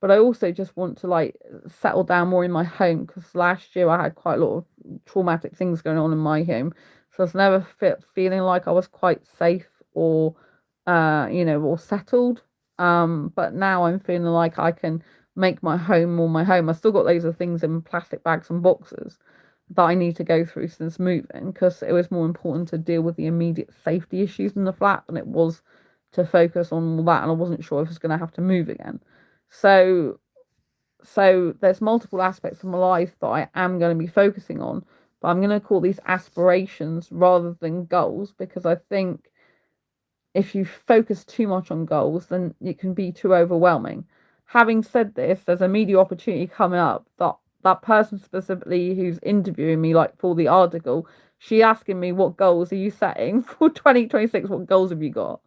But I also just want to like settle down more in my home, because last year I had quite a lot of traumatic things going on in my home. So I was never feeling like I was quite safe or or settled. But now I'm feeling like I can make my home more my home. I still got loads of things in plastic bags and boxes that I need to go through since moving, because it was more important to deal with the immediate safety issues in the flat than it was to focus on all that, and I wasn't sure if I was going to have to move again. So there's multiple aspects of my life that I am going to be focusing on, but I'm going to call these aspirations rather than goals, because I think if you focus too much on goals, then it can be too overwhelming. Having said this, there's a media opportunity coming up that person specifically who's interviewing me, like for the article, she asking me, what goals are you setting for 2026? What goals have you got?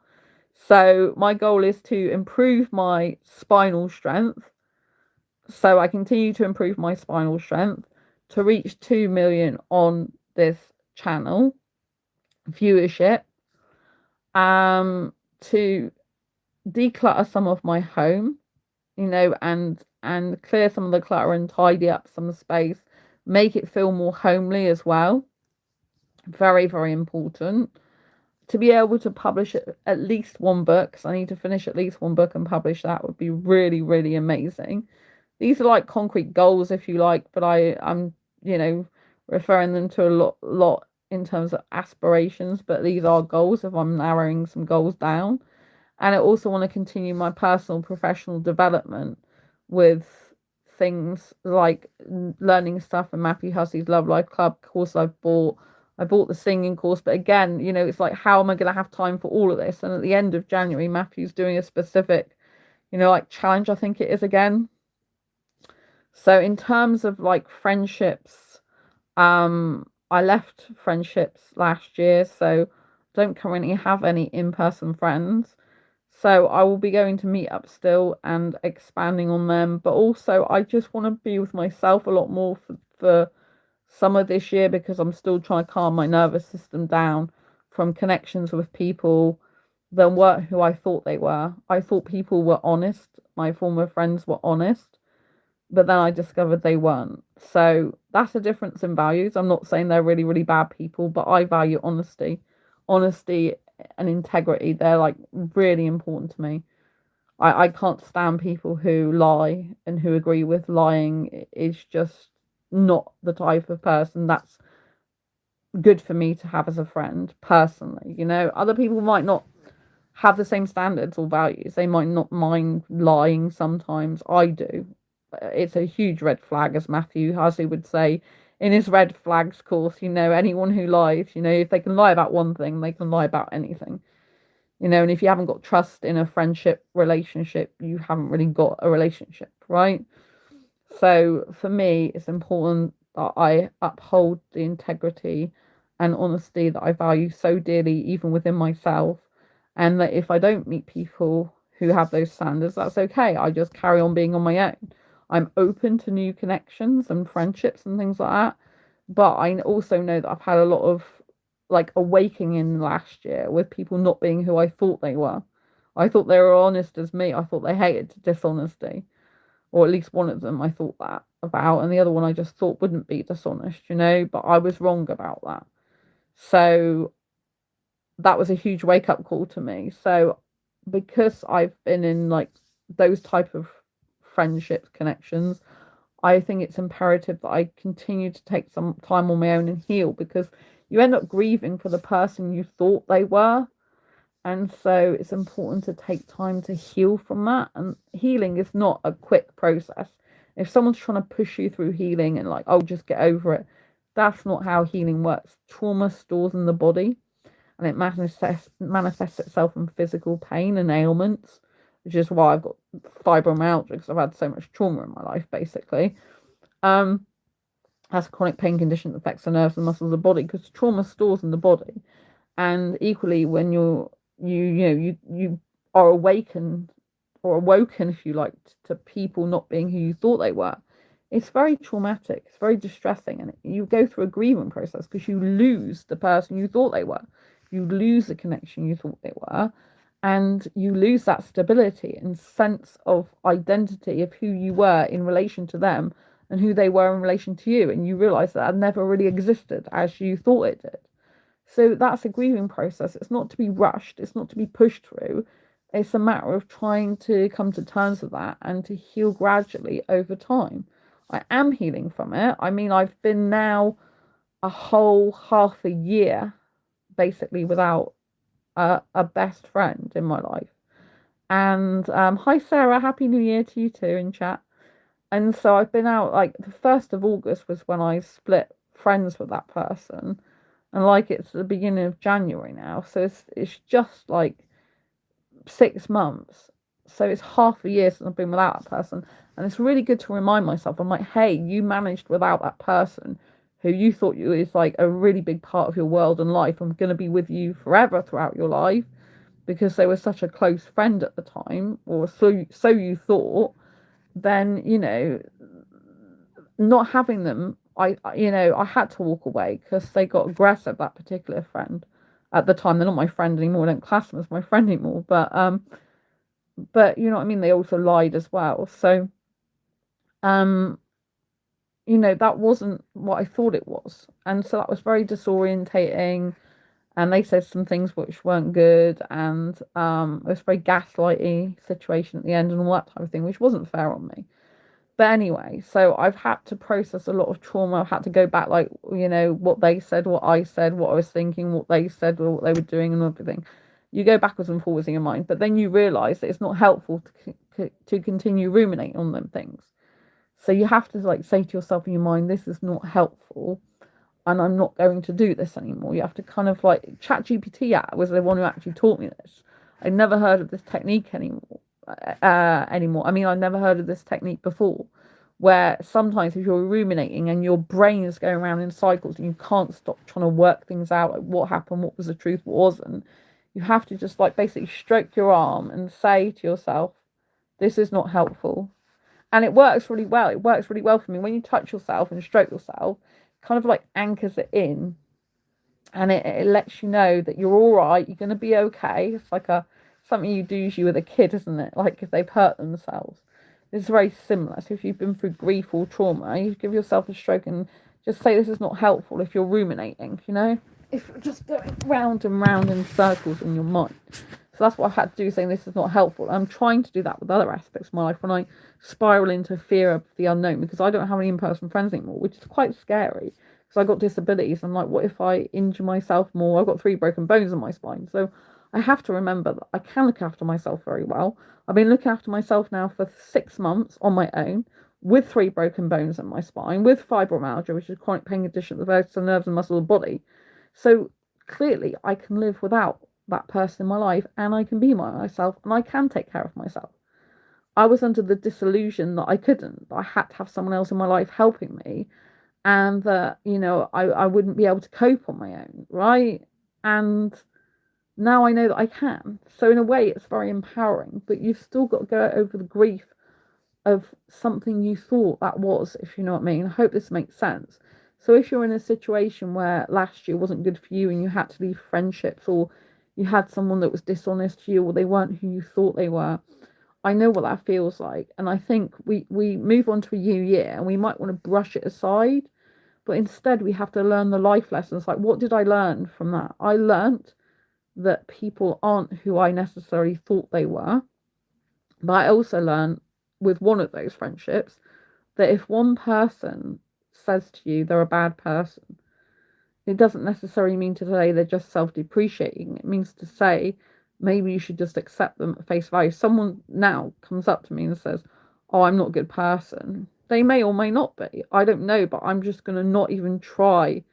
So my goal is to improve my spinal strength. So I continue to improve my spinal strength to reach 2 million on this channel viewership, to declutter some of my home, and clear some of the clutter and tidy up some space, make it feel more homely as well. Very, very important. To be able to publish at least one book, because I need to finish at least one book and publish that, would be really, really amazing. These are like concrete goals, if you like, but I'm referring them to a lot in terms of aspirations, but these are goals if I'm narrowing some goals down. And I also want to continue my personal professional development with things like learning stuff in Matthew Hussey's Love Life Club course I bought the singing course, but again, it's like, how am I going to have time for all of this? And at the end of January, Matthew's doing a specific, like challenge, I think it is again. So in terms of like friendships, I left friendships last year, so don't currently have any in-person friends. So I will be going to meet up still and expanding on them. But also I just want to be with myself a lot more for summer this year, because I'm still trying to calm my nervous system down from connections with people that weren't who I thought they were. I thought people were honest. My former friends were honest, but then I discovered they weren't. So that's a difference in values. I'm not saying they're really, really bad people, but I value honesty. Honesty and integrity, they're like really important to me. I can't stand people who lie and who agree with lying. Is just not the type of person that's good for me to have as a friend personally. Other people might not have the same standards or values. They might not mind lying sometimes. I do. It's a huge red flag, as Matthew Hussey would say in his red flags course. Anyone who lies, if they can lie about one thing, they can lie about anything. And if you haven't got trust in a friendship relationship, you haven't really got a relationship, right? So for me, it's important that I uphold the integrity and honesty that I value so dearly, even within myself. And that if I don't meet people who have those standards, that's okay. I just carry on being on my own. I'm open to new connections and friendships and things like that. But I also know that I've had a lot of like awakening last year with people not being who I thought they were. I thought they were honest as me. I thought they hated dishonesty, or at least one of them I thought that about, and the other one I just thought wouldn't be dishonest, but I was wrong about that. So that was a huge wake up call to me. So because I've been in like those type of friendships, connections, I think it's imperative that I continue to take some time on my own and heal, because you end up grieving for the person you thought they were. And so it's important to take time to heal from that. And healing is not a quick process. If someone's trying to push you through healing and like, oh, just get over it, that's not how healing works. Trauma stores in the body, and it manifests itself in physical pain and ailments, which is why I've got fibromyalgia, because I've had so much trauma in my life, basically. That's a chronic pain condition that affects the nerves and muscles of the body, because trauma stores in the body. And equally, when you are awakened, or awoken, if you like, to people not being who you thought they were, it's very traumatic, it's very distressing, and you go through a grieving process because you lose the person you thought they were, you lose the connection you thought they were, and you lose that stability and sense of identity of who you were in relation to them and who they were in relation to you, and you realize that never really existed as you thought it did. So that's a grieving process. It's not to be rushed, it's not to be pushed through. It's a matter of trying to come to terms with that and to heal gradually over time. I am healing from it. I mean, I've been now a whole half a year basically without a best friend in my life. And hi, Sarah, Happy New Year to you too in chat. And so I've been out, like, the 1st of August was when I split friends with that person. And like, it's the beginning of January now. So it's just like 6 months. So it's half a year since I've been without that person. And it's really good to remind myself, I'm like, hey, you managed without that person who you thought you is like a really big part of your world and life. I'm going to be with you forever throughout your life, because they were such a close friend at the time, or so you thought. Then, not having them, I had to walk away because they got aggressive, that particular friend. At the time, they're not my friend anymore. I don't class them as my friend anymore. But you know what I mean? They also lied as well. So, that wasn't what I thought it was. And so that was very disorientating. And they said some things which weren't good. And it was a very gaslighty situation at the end and all that type of thing, which wasn't fair on me. But anyway, so I've had to process a lot of trauma. I've had to go back, like, what they said, what I said, what I was thinking, what they said, or what they were doing, and everything. You go backwards and forwards in your mind, but then you realise that it's not helpful to continue ruminating on them things. So you have to, like, say to yourself in your mind, this is not helpful, and I'm not going to do this anymore. You have to kind of, like, ChatGPT was the one who actually taught me this. I'd never heard of this technique anymore. I mean, I've never heard of this technique before, where sometimes if you're ruminating and your brain is going around in cycles and you can't stop trying to work things out, like what happened, what was the truth, what wasn't, you have to just, like, basically stroke your arm and say to yourself, this is not helpful. And it works really well. It works really well for me. When you touch yourself and stroke yourself, it kind of like anchors it in, and it lets you know that you're all right, you're going to be okay. It's like something you do usually with a kid, isn't it? Like if they've hurt themselves. It's very similar. So if you've been through grief or trauma, you give yourself a stroke and just say this is not helpful if you're ruminating. If you're just going round and round in circles in your mind. So that's what I've had to do, saying this is not helpful. I'm trying to do that with other aspects of my life when I spiral into fear of the unknown, because I don't have any in-person friends anymore, which is quite scary. Because I got disabilities. I'm like, what if I injure myself more? I've got 3 broken bones in my spine. So I have to remember that I can look after myself very well. I've been looking after myself now for 6 months on my own, with 3 broken bones in my spine, with fibromyalgia, which is a chronic pain condition that affects the nerves and muscles of the body. So clearly I can live without that person in my life, and I can be myself, and I can take care of myself. I was under the disillusion that I couldn't. I had to have someone else in my life helping me, and that, I wouldn't be able to cope on my own, right? And now I know that I can. So in a way, it's very empowering, but you've still got to go over the grief of something you thought that was, if you know what I mean. I hope this makes sense. So if you're in a situation where last year wasn't good for you and you had to leave friendships, or you had someone that was dishonest to you, or they weren't who you thought they were, I know what that feels like. And I think we move on to a new year and we might want to brush it aside, but instead we have to learn the life lessons. Like, what did I learn from that? I learned that people aren't who I necessarily thought they were. But I also learned with one of those friendships that if one person says to you they're a bad person, it doesn't necessarily mean to say they're just self-depreciating. It means to say maybe you should just accept them at face value. If someone now comes up to me and says, "Oh, I'm not a good person," they may or may not be. I don't know, but I'm just going to not even try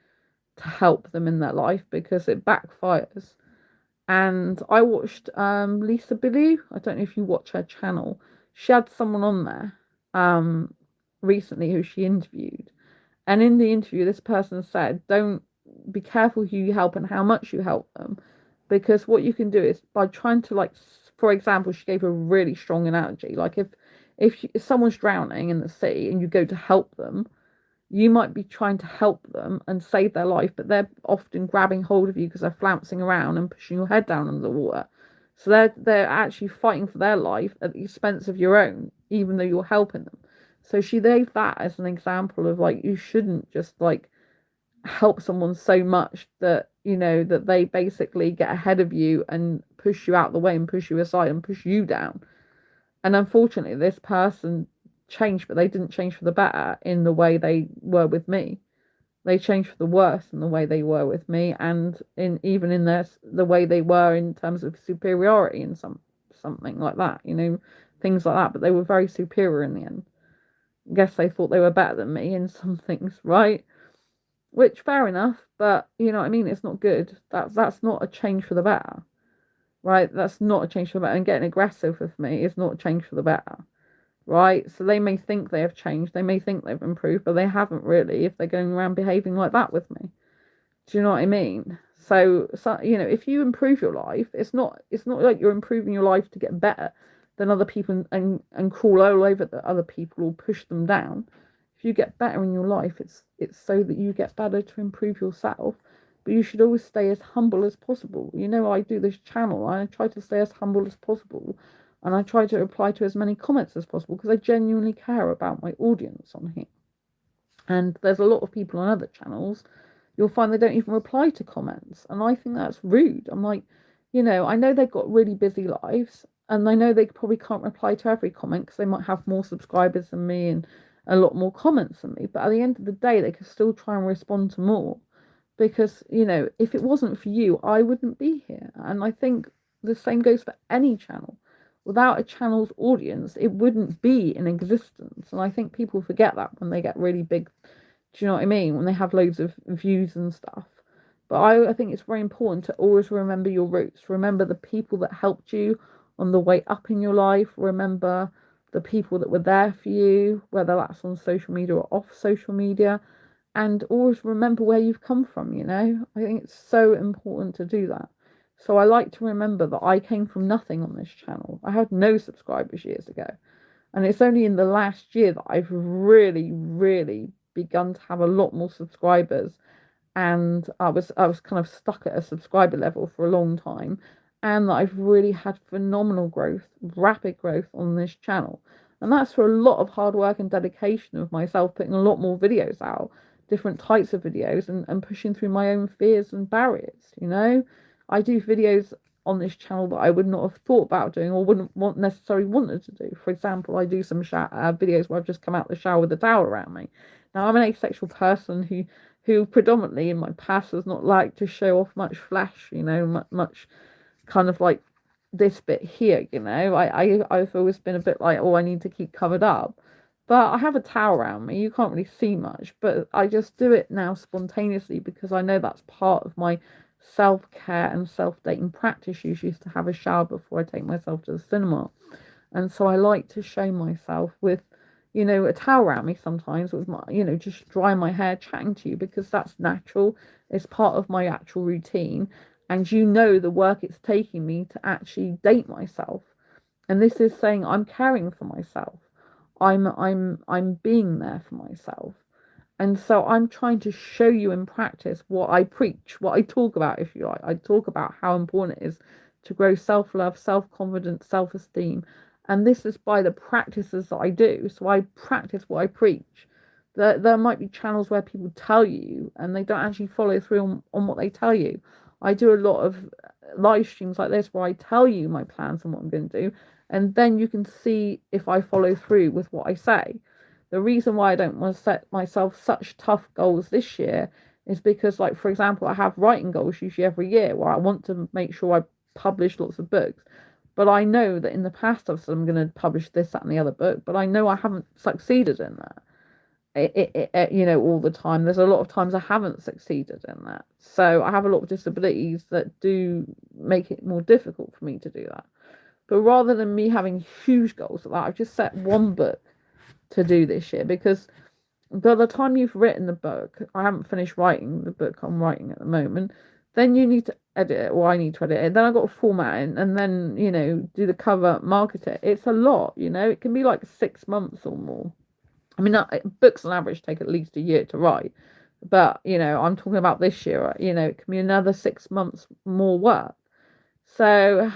to help them in their life because it backfires. And I watched Lisa Billu. I don't know if you watch her channel. She had someone on there recently who she interviewed. And in the interview, this person said, don't be careful who you help and how much you help them. Because what you can do is by trying to, like, for example, she gave a really strong analogy. Like if someone's drowning in the sea and you go to help them, you might be trying to help them and save their life, but they're often grabbing hold of you because they're flouncing around and pushing your head down under the water. So they're actually fighting for their life at the expense of your own, even though you're helping them. So she gave that as an example of, like, you shouldn't just, like, help someone so much that, that they basically get ahead of you and push you out the way and push you aside and push you down. And unfortunately, this person changed, but they didn't change for the better in the way they were with me. They changed for the worse in the way they were with me, and even in the way they were in terms of superiority and something like that, things like that. But they were very superior in the end. I guess they thought they were better than me in some things, right? Which, fair enough, but you know what I mean. It's not good. That's not a change for the better, right? That's not a change for the better. And getting aggressive with me is not a change for the better, right? So they may think they have changed, they may think they've improved, but they haven't really if they're going around behaving like that with me. Do you know what I mean? So if you improve your life, it's not like you're improving your life to get better than other people and crawl all over the other people or push them down. If you get better in your life, it's so that you get better to improve yourself. But you should always stay as humble as possible. I do this channel, I try to stay as humble as possible, and I try to reply to as many comments as possible because I genuinely care about my audience on here. And there's a lot of people on other channels, you'll find they don't even reply to comments, and I think that's rude. I'm like, I know they've got really busy lives, and I know they probably can't reply to every comment because they might have more subscribers than me and a lot more comments than me, but at the end of the day they could still try and respond to more, because if it wasn't for you, I wouldn't be here. And I think the same goes for any channel. Without a channel's audience, it wouldn't be in existence. And I think people forget that when they get really big. Do you know what I mean? When they have loads of views and stuff. But I think it's very important to always remember your roots. Remember the people that helped you on the way up in your life. Remember the people that were there for you, whether that's on social media or off social media. And always remember where you've come from, I think it's so important to do that. So I like to remember that I came from nothing on this channel. I had no subscribers years ago. And it's only in the last year that I've really, really begun to have a lot more subscribers. And I was kind of stuck at a subscriber level for a long time. And that I've really had phenomenal growth, rapid growth on this channel. And that's for a lot of hard work and dedication of myself, putting a lot more videos out, different types of videos, and pushing through my own fears and barriers. I do videos on this channel that I would not have thought about doing or wouldn't necessarily wanted to do. For example, I do some videos where I've just come out the shower with a towel around me. Now, I'm an asexual person who predominantly in my past has not liked to show off much flesh, much kind of like this bit here, I've always been a bit like, oh, I need to keep covered up. But I have a towel around me. You can't really see much, but I just do it now spontaneously because I know that's part of my self-care and self-dating practice usually is to have a shower before I take myself to the cinema. And so I like to show myself with, a towel around me sometimes with my, just drying my hair, chatting to you, because that's natural. It's part of my actual routine. And the work it's taking me to actually date myself. And this is saying I'm caring for myself. I'm being there for myself. And so I'm trying to show you in practice what I preach, what I talk about, if you like. I talk about how important it is to grow self-love, self-confidence, self-esteem. And this is by the practices that I do. So I practice what I preach. There might be channels where people tell you and they don't actually follow through on what they tell you. I do a lot of live streams like this where I tell you my plans and what I'm going to do. And then you can see if I follow through with what I say. The reason why I don't want to set myself such tough goals this year is because, like, for example, I have writing goals usually every year where I want to make sure I publish lots of books. But I know that in the past I've said I'm going to publish this, that, and the other book, but I know I haven't succeeded in that. All the time. There's a lot of times I haven't succeeded in that. So I have a lot of disabilities that do make it more difficult for me to do that. But rather than me having huge goals like that, I've just set one book to do this year, because by the time you've written the book, I haven't finished writing the book I'm writing at the moment, then you need to edit it, or I need to edit it, then I've got to format it, and then do the cover, market it. It's a lot. It can be like 6 months or more. I mean, books on average take at least a year to write, but I'm talking about this year. It can be another 6 months more work. So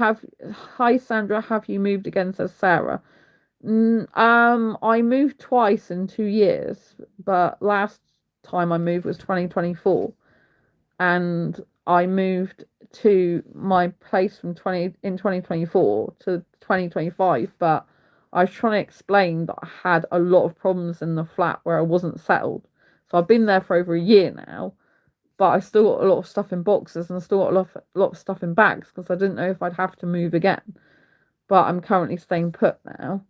hi Sandra, have you moved again, says Sarah. I moved twice in 2 years, but last time I moved was 2024, and I moved to my place from 2024 to 2025. But I was trying to explain that I had a lot of problems in the flat where I wasn't settled. So I've been there for over a year now, but I still got a lot of stuff in boxes and I still got a lot of stuff in bags because I didn't know if I'd have to move again. But I'm currently staying put now.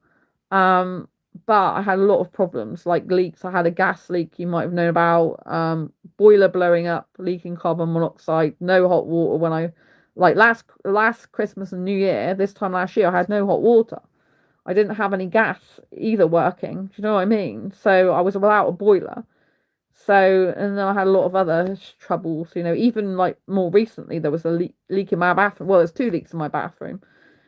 Um, but I had a lot of problems like leaks. I had a gas leak you might have known about, boiler blowing up, leaking carbon monoxide, no hot water when I like last Christmas and New Year, this time last year I had no hot water. I didn't have any gas either working. Do you know what I mean? So I was without a boiler. So, and then I had a lot of other troubles, even like more recently, there was a leak in my bathroom. Well, there's 2 leaks in my bathroom.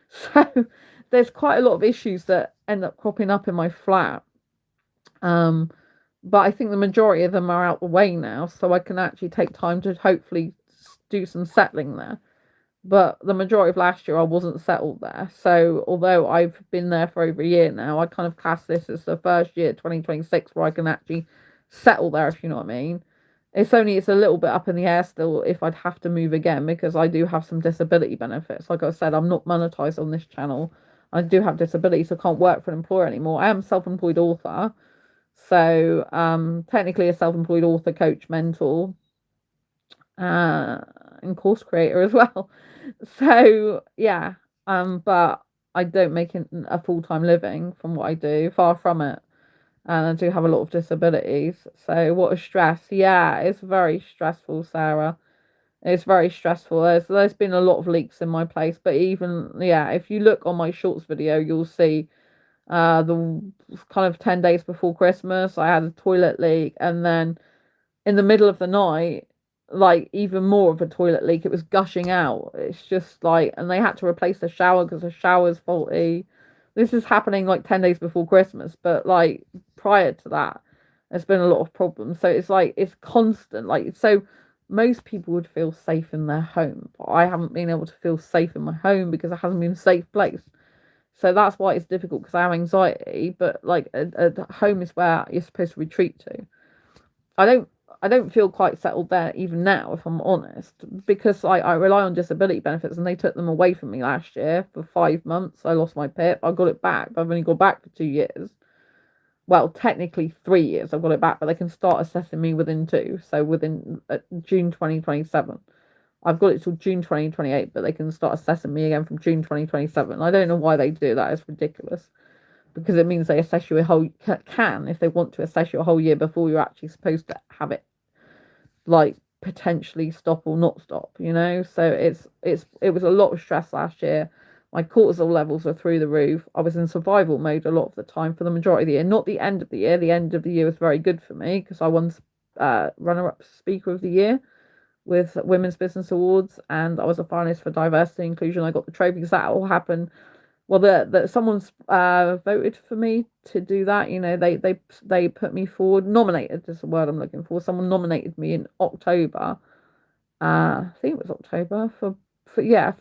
So there's quite a lot of issues that end up cropping up in my flat. But I think the majority of them are out the way now, so I can actually take time to hopefully do some settling there. But the majority of last year I wasn't settled there. So although I've been there for over a year now, I kind of class this as the first year, 2026, where I can actually settle there, if you know what I mean. It's a little bit up in the air still if I'd have to move again, because I do have some disability benefits. Like I said, I'm not monetized on this channel. I do have disabilities, so I can't work for an employer anymore. I am a self-employed author. So technically a self-employed author, coach, mentor, and course creator as well. So yeah, but I don't make a full-time living from what I do, far from it. And I do have a lot of disabilities. So what a stress. Yeah, it's very stressful, Sarah. It's very stressful. There's been a lot of leaks in my place, but even if you look on my shorts video, you'll see the kind of 10 days before Christmas, I had a toilet leak, and then in the middle of the night, like even more of a toilet leak. It was gushing out. It's just like, and they had to replace the shower because the shower's faulty. This is happening like 10 days before Christmas, but like prior to that, there's been a lot of problems. So it's like, it's constant. Like, so most people would feel safe in their home, but I haven't been able to feel safe in my home because it hasn't been a safe place. So that's why it's difficult, because I have anxiety, but like a home is where you're supposed to retreat to. I don't I don't feel quite settled there even now, if I'm honest, because I rely on disability benefits and they took them away from me last year for 5 months. I lost my PIP. I got it back, but I've only got back for 2 years. Well, technically 3 years I've got it back, but they can start assessing me within 2. So within June 2027. I've got it till June 2028, but they can start assessing me again from June 2027. I don't know why they do that. It's ridiculous. Because it means they assess you a whole, if they want to assess you a whole year before you're actually supposed to have it, like, potentially stop or not stop, so it was a lot of stress last year. My cortisol levels were through the roof. I was in survival mode a lot of the time for the majority of the year, not the end of the year. The end of the year was very good for me because I won runner-up speaker of the year with Women's Business Awards, and I was a finalist for diversity and inclusion. I got the trophy because that all happened. Well, someone's voted for me to do that. They put me forward. Nominated is the word I'm looking for. Someone nominated me in October. I think it was October for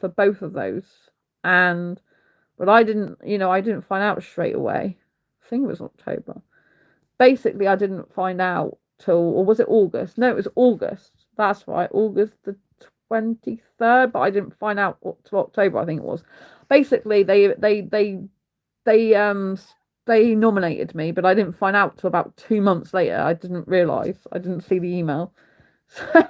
both of those. And but I didn't find out straight away. I think it was October. Basically, I didn't find out till, or was it August? No, it was August. That's right, August the 23rd. But I didn't find out till October, I think it was. Basically, they nominated me, but I didn't find out till about 2 months later. I didn't realize. I didn't see the email. So,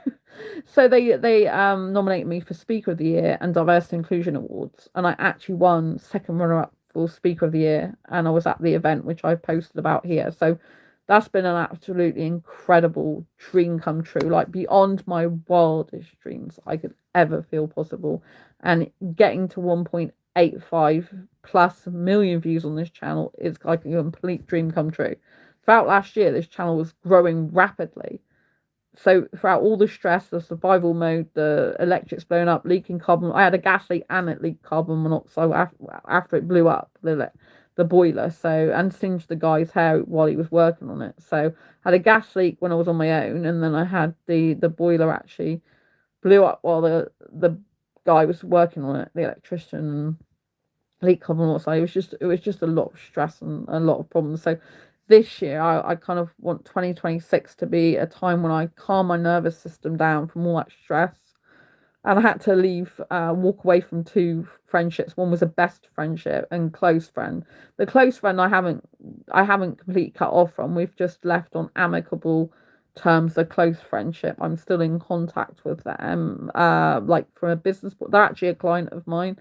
so they nominated me for Speaker of the Year and Diversity Inclusion Awards, and I actually won second runner up for Speaker of the Year, and I was at the event which I've posted about here. So that's been an absolutely incredible dream come true, like beyond my wildest dreams I could ever feel possible. And getting to 1.85 plus million views on this channel is like a complete dream come true. Throughout last year, this channel was growing rapidly. So throughout all the stress, the survival mode, the electrics blowing up, leaking carbon, I had a gas leak and it leaked carbon monoxide after it blew up the boiler. So, and singed the guy's hair while he was working on it. So I had a gas leak when I was on my own, and then I had the boiler actually blew up while the guy was working on it, the electrician, and leak carbon monoxide. It was just a lot of stress and a lot of problems. So this year I kind of want 2026 to be a time when I calm my nervous system down from all that stress. And I had to walk away from two friendships. One was a best friendship and close friend. The close friend I haven't completely cut off from. We've just left on amicable terms. The close friendship, I'm still in contact with them. Like from a business, they're actually a client of mine.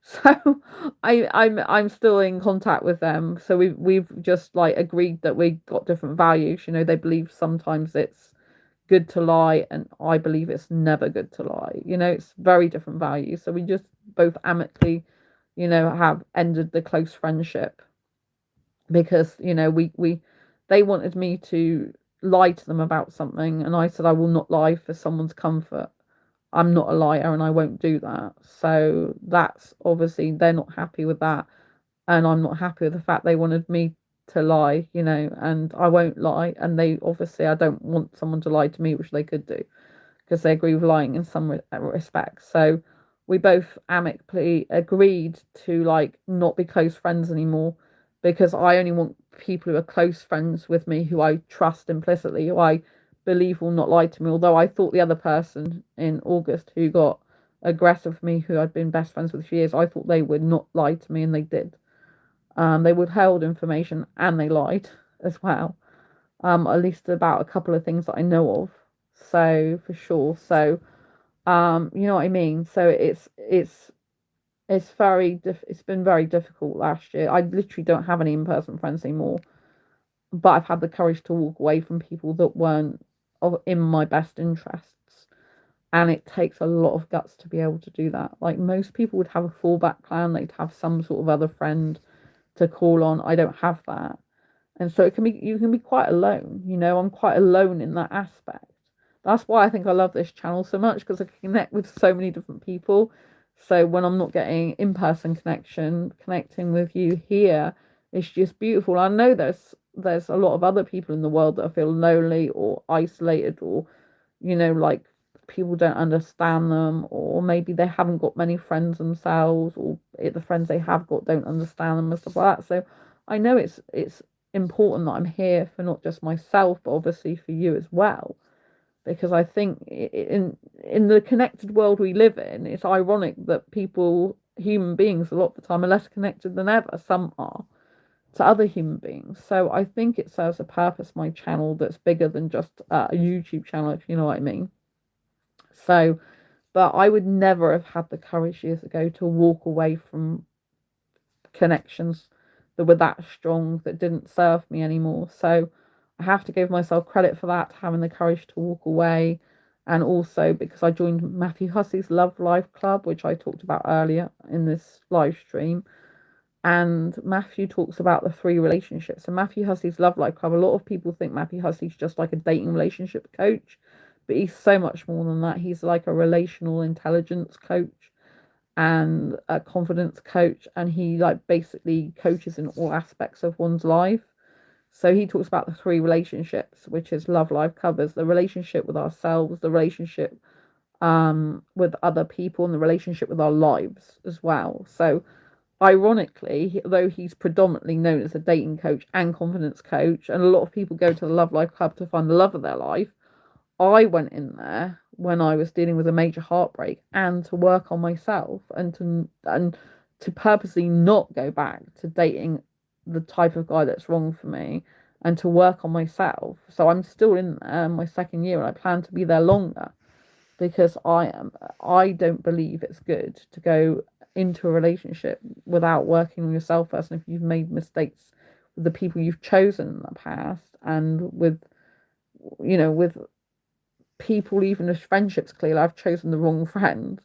So I'm still in contact with them. So we've just like agreed that we got different values. They believe sometimes it's good to lie, and I believe it's never good to lie. It's very different values. So we just both amicably, have ended the close friendship because, we they wanted me to lie to them about something, and I said I will not lie for someone's comfort. I'm not a liar and I won't do that. So that's obviously they're not happy with that. And I'm not happy with the fact they wanted me to lie, and I won't lie. And they obviously, I don't want someone to lie to me, which they could do because they agree with lying in some respects. So we both amicably agreed to like not be close friends anymore because I only want people who are close friends with me, who I trust implicitly, who I believe will not lie to me. Although I thought the other person in August who got aggressive with me, who I'd been best friends with for years, I thought they would not lie to me, and they did. They withheld information and they lied as well. At least about a couple of things that I know of. So for sure. So you know what I mean? So it's been very difficult last year. I literally don't have any in-person friends anymore. But I've had the courage to walk away from people that weren't in my best interests. And it takes a lot of guts to be able to do that. Like most people would have a fallback plan, they'd have some sort of other friend to call on. I don't have that. And so you can be quite alone. I'm quite alone in that aspect. That's why I think I love this channel so much, because I can connect with so many different people. So when I'm not getting in-person connection, connecting with you here, it's just beautiful. I know there's a lot of other people in the world that feel lonely or isolated, or like people don't understand them, or maybe they haven't got many friends themselves, or the friends they have got don't understand them and stuff like that. So I know it's important that I'm here for not just myself, but obviously for you as well, because I think in the connected world we live in, it's ironic that human beings, a lot of the time are less connected than ever. Some are to other human beings. So I think it serves a purpose, my channel, that's bigger than just a YouTube channel, if you know what I mean. So, but I would never have had the courage years ago to walk away from connections that were that strong, that didn't serve me anymore. So I have to give myself credit for that, having the courage to walk away And also because I joined Matthew Hussey's Love Life Club, which I talked about earlier in this live stream. And Matthew talks about the three relationships. So Matthew Hussey's Love Life Club, a lot of people think Matthew Hussey's just like a dating relationship coach, but he's so much more than that. He's like a relational intelligence coach and a confidence coach, and he like basically coaches in all aspects of one's life. So he talks about the three relationships, which is love life covers the relationship with ourselves, the relationship with other people, and the relationship with our lives as well. So ironically, though he's predominantly known as a dating coach and confidence coach, and a lot of people go to the Love Life Club to find the love of their life, I went in there when I was dealing with a major heartbreak and to work on myself and to purposely not go back to dating the type of guy that's wrong for me and to work on myself. So I'm still in there my second year and I plan to be there longer because I don't believe it's good to go into a relationship without working on yourself first. And if you've made mistakes with the people you've chosen in the past and with with people, even as friendships, clearly I've chosen the wrong friends,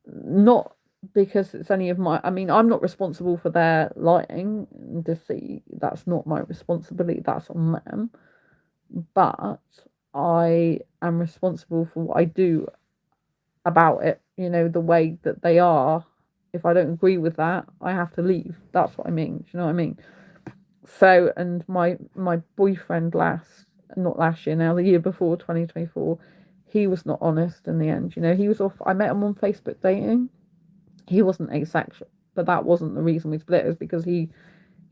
not because it's any of my, I mean, I'm not responsible for their lying and deceit. That's not my responsibility, that's on them. But I am responsible for what I do about it, the way that they are. If I don't agree with that, I have to leave. That's what I mean. Do you know what I mean? So, and my boyfriend not last year now, the year before, 2024, he was not honest in the end. He was off. I met him on Facebook dating. He wasn't asexual, but that wasn't the reason we split. It was because he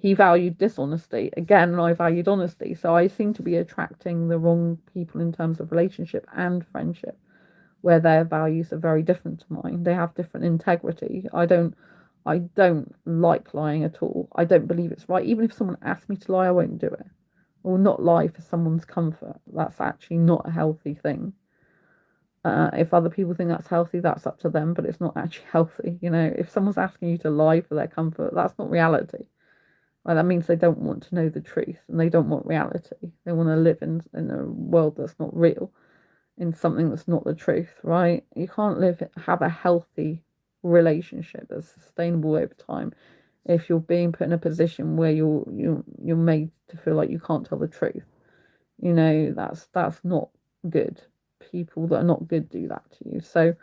valued dishonesty again, and I valued honesty. So I seem to be attracting the wrong people in terms of relationship and friendship, where their values are very different to mine. They have different integrity. I don't like lying at all. I don't believe it's right. Even if someone asks me to lie, I won't do it. I will not lie for someone's comfort. That's actually not a healthy thing. If other people think that's healthy, that's up to them, but it's not actually healthy. If someone's asking you to lie for their comfort, that's not reality. Well, that means they don't want to know the truth and they don't want reality. They want to live in a world that's not real, in something that's not the truth, right? You can't have a healthy relationship that's sustainable over time if you're being put in a position where you're made to feel like you can't tell the truth. That's not good. People that are not good do that to you. So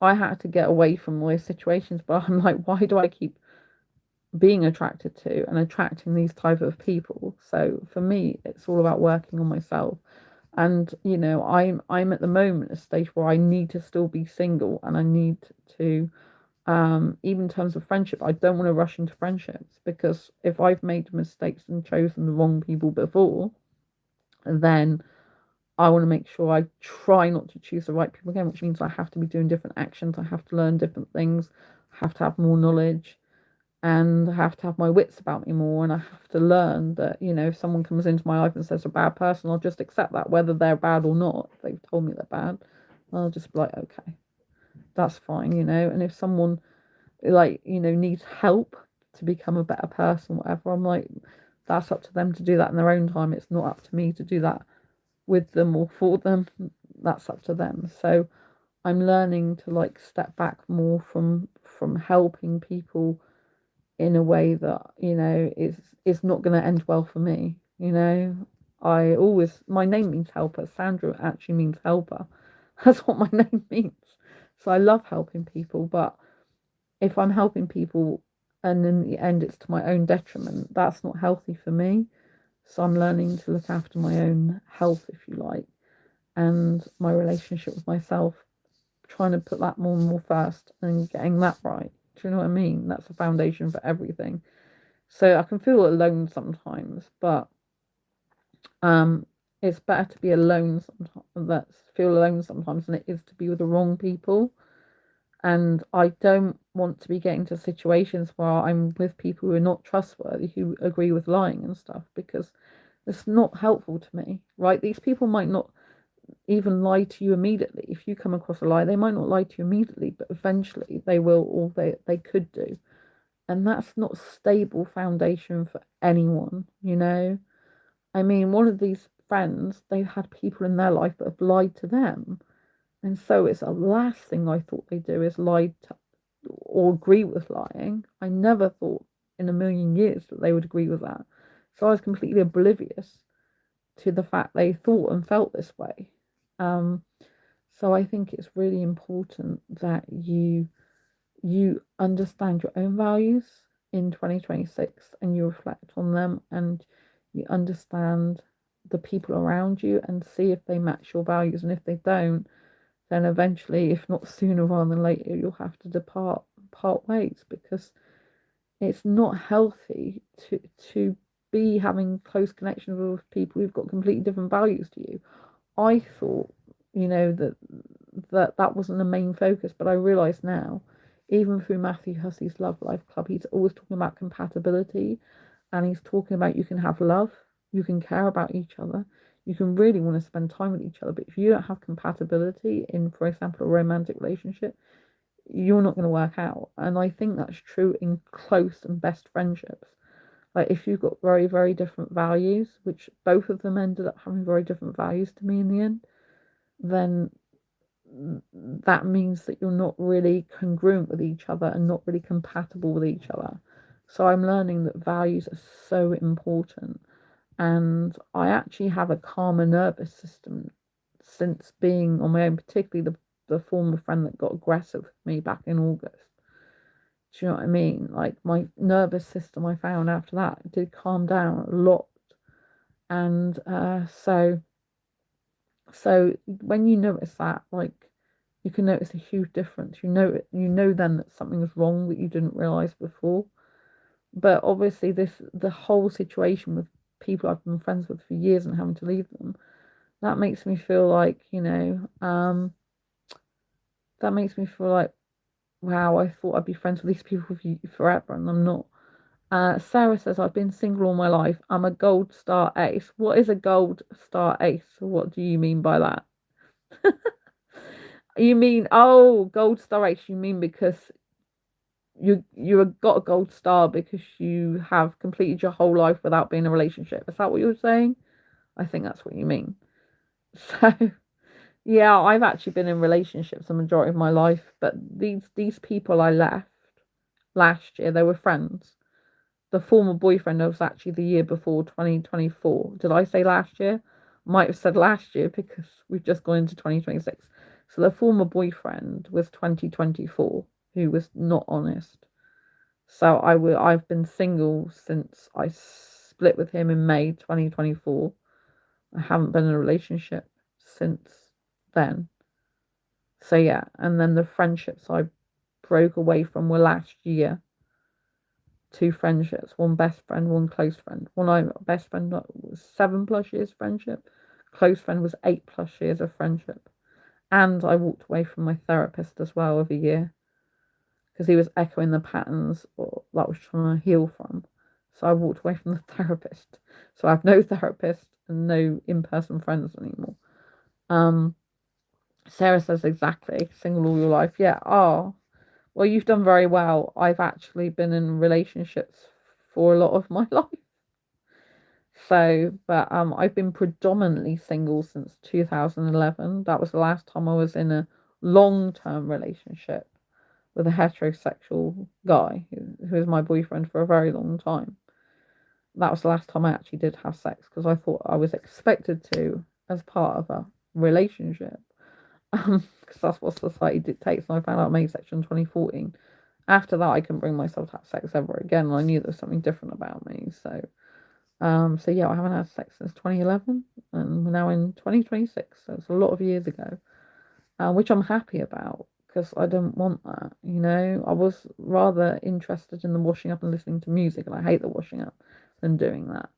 I had to get away from those situations, but I'm like, why do I keep being attracted to and attracting these type of people? So for me, it's all about working on myself. And I'm at the moment at a stage where I need to still be single, and I need to even in terms of friendship, I don't want to rush into friendships, because if I've made mistakes and chosen the wrong people before, then I want to make sure I try not to choose the right people again, which means I have to be doing different actions, I have to learn different things, I have to have more knowledge, and I have to have my wits about me more, and I have to learn that, if someone comes into my life and says they're a bad person, I'll just accept that, whether they're bad or not. If they've told me they're bad, I'll just be like, okay, that's fine, and if someone needs help to become a better person, whatever, I'm like, that's up to them to do that in their own time. It's not up to me to do that with them or for them. That's up to them. So I'm learning to step back more from helping people in a way that is not going to end well for me. My name means helper. Sandra actually means helper. That's what my name means. So I love helping people, but if I'm helping people and in the end it's to my own detriment, that's not healthy for me. So I'm learning to look after my own health, if you like, and my relationship with myself, trying to put that more and more first and getting that right. Do you know what I mean? That's the foundation for everything. So I can feel alone sometimes, but it's better to be alone sometimes than it is to be with the wrong people. And I don't want to be getting to situations where I'm with people who are not trustworthy, who agree with lying and stuff, because it's not helpful to me, right? These people might not even lie to you immediately. If you come across a lie, they might not lie to you immediately, but eventually they will, or they could do. And that's not a stable foundation for anyone. I mean, one of these friends, they've had people in their life that have lied to them. And so it's the last thing I thought they do is lie to, or agree with lying. I never thought in a million years that they would agree with that. So I was completely oblivious to the fact they thought and felt this way. Um, so I think it's really important that you understand your own values in 2026 and you reflect on them and you understand the people around you and see if they match your values. And if they don't, then eventually, if not sooner rather than later, you'll have to part ways, because it's not healthy to be having close connections with people who've got completely different values to you. I thought, that wasn't the main focus, but I realise now, even through Matthew Hussey's Love Life Club, he's always talking about compatibility, and he's talking about you can have love, you can care about each other, you can really want to spend time with each other, but if you don't have compatibility in, for example, a romantic relationship, you're not going to work out. And I think that's true in close and best friendships. Like if you've got very, very different values, which both of them ended up having very different values to me in the end, then that means that you're not really congruent with each other and not really compatible with each other. So I'm learning that values are so important. And I actually have a calmer nervous system since being on my own, particularly the former friend that got aggressive with me back in August. Do you know what I mean? Like my nervous system, I found after that did calm down a lot. And so when you notice that, like you can notice a huge difference. You know then that something is wrong that you didn't realize before. But obviously, the whole situation with people I've been friends with for years and having to leave them, that makes me feel like, that makes me feel like, wow, I thought I'd be friends with these people forever, and I'm not. Sarah says, I've been single all my life. I'm a gold star ace. What is a gold star ace? What do you mean by that? You mean, oh, gold star ace, you mean because you got a gold star because you have completed your whole life without being in a relationship. Is that what you're saying? I think that's what you mean. So yeah, I've actually been in relationships the majority of my life, but these people I left last year, they were friends. The former boyfriend was actually the year before, 2024. Did I say last year? Might have said last year because we've just gone into 2026. So the former boyfriend was 2024, who was not honest. So I've been single since I split with him in May 2024. I haven't been in a relationship since then. So yeah, and then the friendships I broke away from were last year. Two friendships, one best friend, one close friend. Best friend was 7+ years friendship. Close friend was 8+ years of friendship. And I walked away from my therapist as well of a year, because he was echoing the patterns that I was trying to heal from. So I walked away from the therapist. So I have no therapist and no in-person friends anymore. Sarah says exactly, single all your life. Yeah. Oh, well, you've done very well. I've actually been in relationships for a lot of my life. So, but I've been predominantly single since 2011. That was the last time I was in a long-term relationship with a heterosexual guy who was my boyfriend for a very long time. That was the last time I actually did have sex, because I thought I was expected to as part of a relationship, because that's what society dictates. And I found out I'm asexual in 2014. After that, I couldn't bring myself to have sex ever again, and I knew there was something different about me. So yeah, I haven't had sex since 2011, and we're now in 2026. So it's a lot of years ago, which I'm happy about, because I don't want that. I was rather interested in the washing up and listening to music, and I hate the washing up than doing that.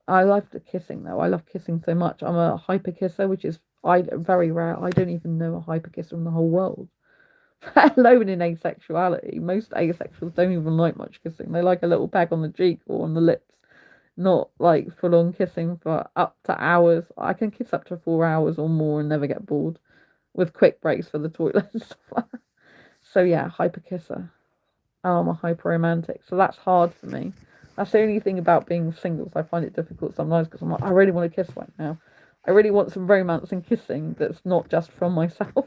I love the kissing though. I love kissing so much. I'm a hyper kisser, which is very rare. I don't even know a hyper kisser in the whole world, let alone in asexuality. Most asexuals don't even like much kissing. They like a little peck on the cheek or on the lips, not like full on kissing for up to hours. I can kiss up to 4 hours or more and never get bored, with quick breaks for the toilet and stuff like that. So yeah, hyper kisser. I'm a hyper romantic, so that's hard for me. That's the only thing about being single. I find it difficult sometimes, because I'm like, I really want to kiss right now. I really want some romance and kissing that's not just from myself,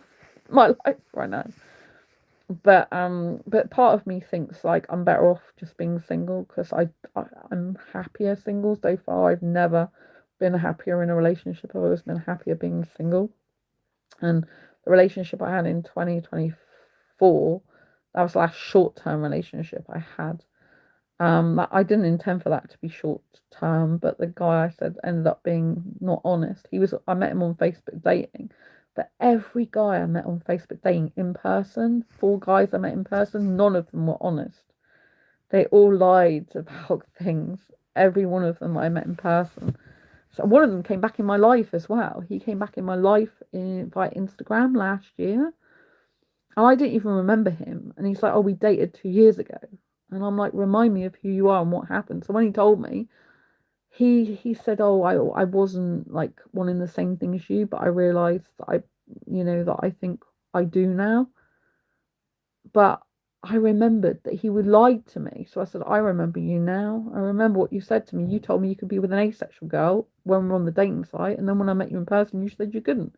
my life right now. But part of me thinks like I'm better off just being single because I'm happier single so far. I've never been happier in a relationship. I've always been happier being single. And the relationship I had in 2024, that was the last short term relationship I had. I didn't intend for that to be short term, but the guy I said ended up being not honest. I met him on Facebook dating, but every guy I met on Facebook dating in person, 4 guys I met in person, none of them were honest. They all lied about things. Every one of them I met in person. So one of them came back in my life as well. He came back in my life via Instagram last year. And I didn't even remember him. And he's like, oh, we dated 2 years ago. And I'm like, remind me of who you are and what happened. So when he told me, he said, oh, I wasn't like wanting the same thing as you, but I realized that that I think I do now. But I remembered that he would lie to me. So I said, I remember you now. I remember what you said to me. You told me you could be with an asexual girl when we were on the dating site. And then when I met you in person, you said you couldn't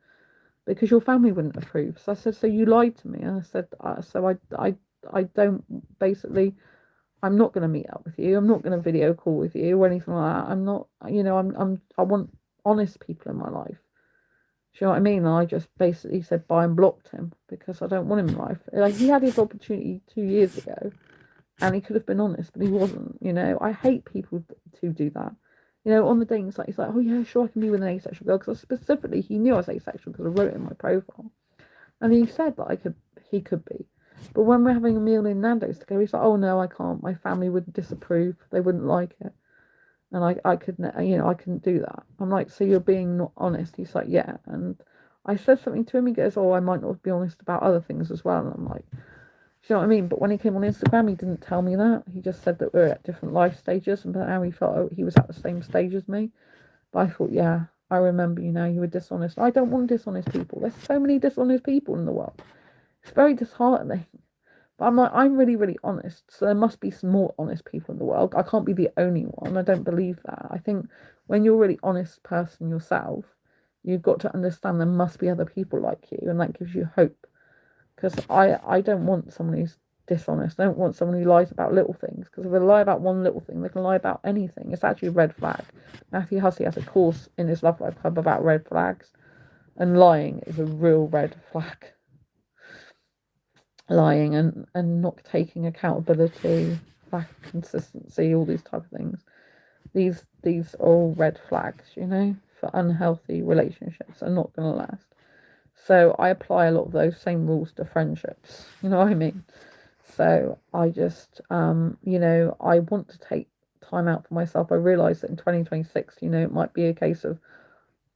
because your family wouldn't approve. So I said, so you lied to me. And I said, I don't basically, I'm not going to meet up with you. I'm not going to video call with you or anything like that. I'm not, I want honest people in my life. Do you know what I mean? And I just basically said bye and blocked him because I don't want him in life. Like he had his opportunity 2 years ago and he could have been honest, but he wasn't. I hate people to do that. On the dating site, he's like, oh yeah, sure, I can be with an asexual girl because specifically he knew I was asexual because I wrote it in my profile, and he said that he could be. But when we're having a meal in Nando's together, he's like, oh no, I can't. My family would disapprove. They wouldn't like it. And I couldn't, I couldn't do that. I'm like, so you're being not honest? He's like, yeah. And I said something to him. He goes, oh, I might not be honest about other things as well. And I'm like, do you know what I mean? But when he came on Instagram, he didn't tell me that. He just said that we're at different life stages and how he felt he was at the same stage as me. But I thought, yeah, I remember, you were dishonest. I don't want dishonest people. There's so many dishonest people in the world. It's very disheartening. But I'm like, I'm really, really honest. So there must be some more honest people in the world. I can't be the only one. I don't believe that. I think when you're a really honest person yourself, you've got to understand there must be other people like you, and that gives you hope. Because I don't want someone who's dishonest. I don't want someone who lies about little things. Because if they lie about one little thing, they can lie about anything. It's actually a red flag. Matthew Hussey has a course in his Love Life Club about red flags, and lying is a real red flag. Lying and not taking accountability, lack of consistency, all these type of things. These are all red flags, for unhealthy relationships are not going to last. So I apply a lot of those same rules to friendships. You know what I mean? So I just, I want to take time out for myself. I realise that in 2026, it might be a case of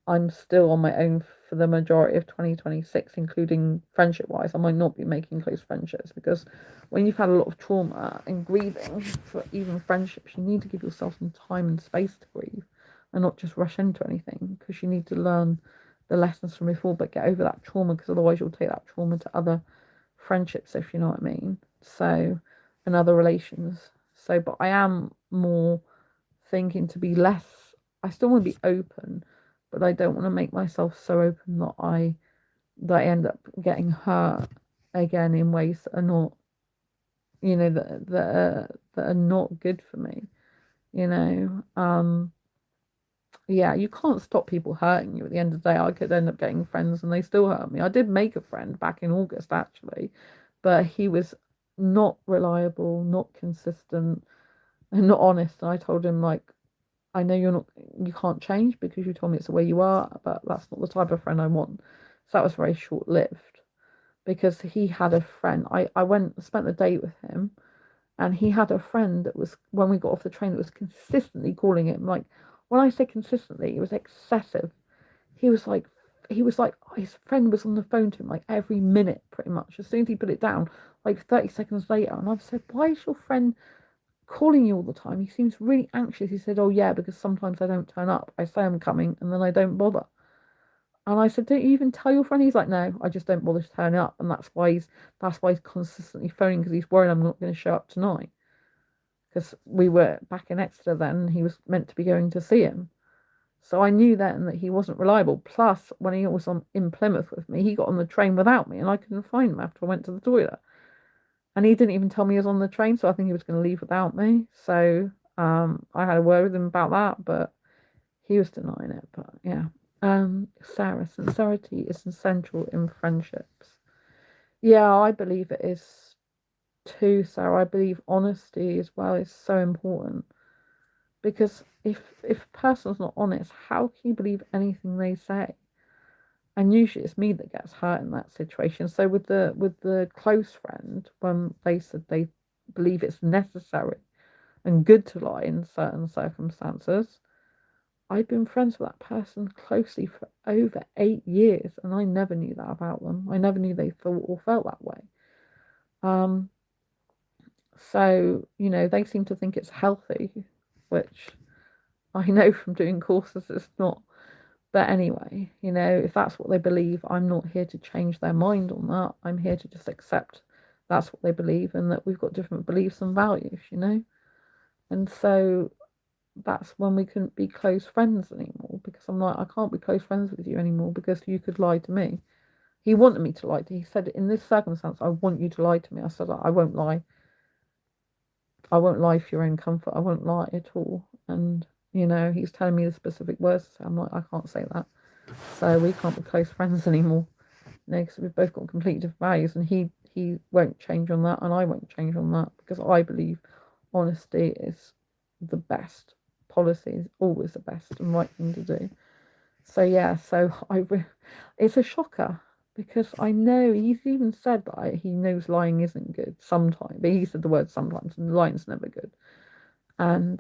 I'm still on my own for the majority of 2026, including friendship wise. I might not be making close friendships because when you've had a lot of trauma and grieving for even friendships, you need to give yourself some time and space to grieve and not just rush into anything because you need to learn the lessons from before but get over that trauma because otherwise you'll take that trauma to other friendships, if you know what I mean. So, and other relations. So, but I am more thinking to be less, I still want to be open, but I don't want to make myself so open that I end up getting hurt again in ways that are not, that are not good for me. Yeah, you can't stop people hurting you. At the end of the day, I could end up getting friends and they still hurt me. I did make a friend back in August actually, but he was not reliable, not consistent, and not honest. And I told him like, I know you can't change because you told me it's the way you are, but that's not the type of friend I want. So that was very short lived because he had a friend. I spent the day with him, and he had a friend that was, when we got off the train, that was consistently calling him. Like, when I say consistently, it was excessive. He was like, his friend was on the phone to him like every minute, pretty much. As soon as he put it down, like 30 seconds later, and I've said, why is your friend calling you all the time? He seems really anxious. He said, oh yeah, because sometimes I don't turn up. I say I'm coming and then I don't bother. And I said, don't you even tell your friend? He's like, no, I just don't bother to turn up. And that's why he's consistently phoning because he's worried I'm not going to show up tonight. Because we were back in Exeter then and he was meant to be going to see him. So I knew then that he wasn't reliable. Plus, when he was in Plymouth with me, he got on the train without me, and I couldn't find him after I went to the toilet. And he didn't even tell me he was on the train, so I think he was going to leave without me. So I had a word with him about that, but he was denying it. But yeah. Sarah, sincerity is essential in friendships. Yeah, I believe it is too, Sarah. I believe honesty as well is so important, because if a person's not honest, how can you believe anything they say? And usually it's me that gets hurt in that situation. So with the close friend, when they said they believe it's necessary and good to lie in certain circumstances, I've been friends with that person closely for over 8 years, and I never knew that about them. I never knew they thought or felt that way. Um, so they seem to think it's healthy, which I know from doing courses it's not. But anyway, if that's what they believe, I'm not here to change their mind on that. I'm here to just accept that's what they believe, and that we've got different beliefs and values. And so that's when we couldn't be close friends anymore, because I'm like, I can't be close friends with you anymore because you could lie to me. He wanted me to lie to. He said, in this circumstance, I want you to lie to me. I said, I won't lie. I won't lie for your own comfort. I won't lie at all. And he's telling me the specific words to say. I'm like, I can't say that. So we can't be close friends anymore. Because we've both got completely different values, and he won't change on that, and I won't change on that, because I believe honesty is the best policy, is always the best and right thing to do. So yeah, it's a shocker, because I know he's even said that he knows lying isn't good sometimes, but he said the word sometimes, and lying's never good. And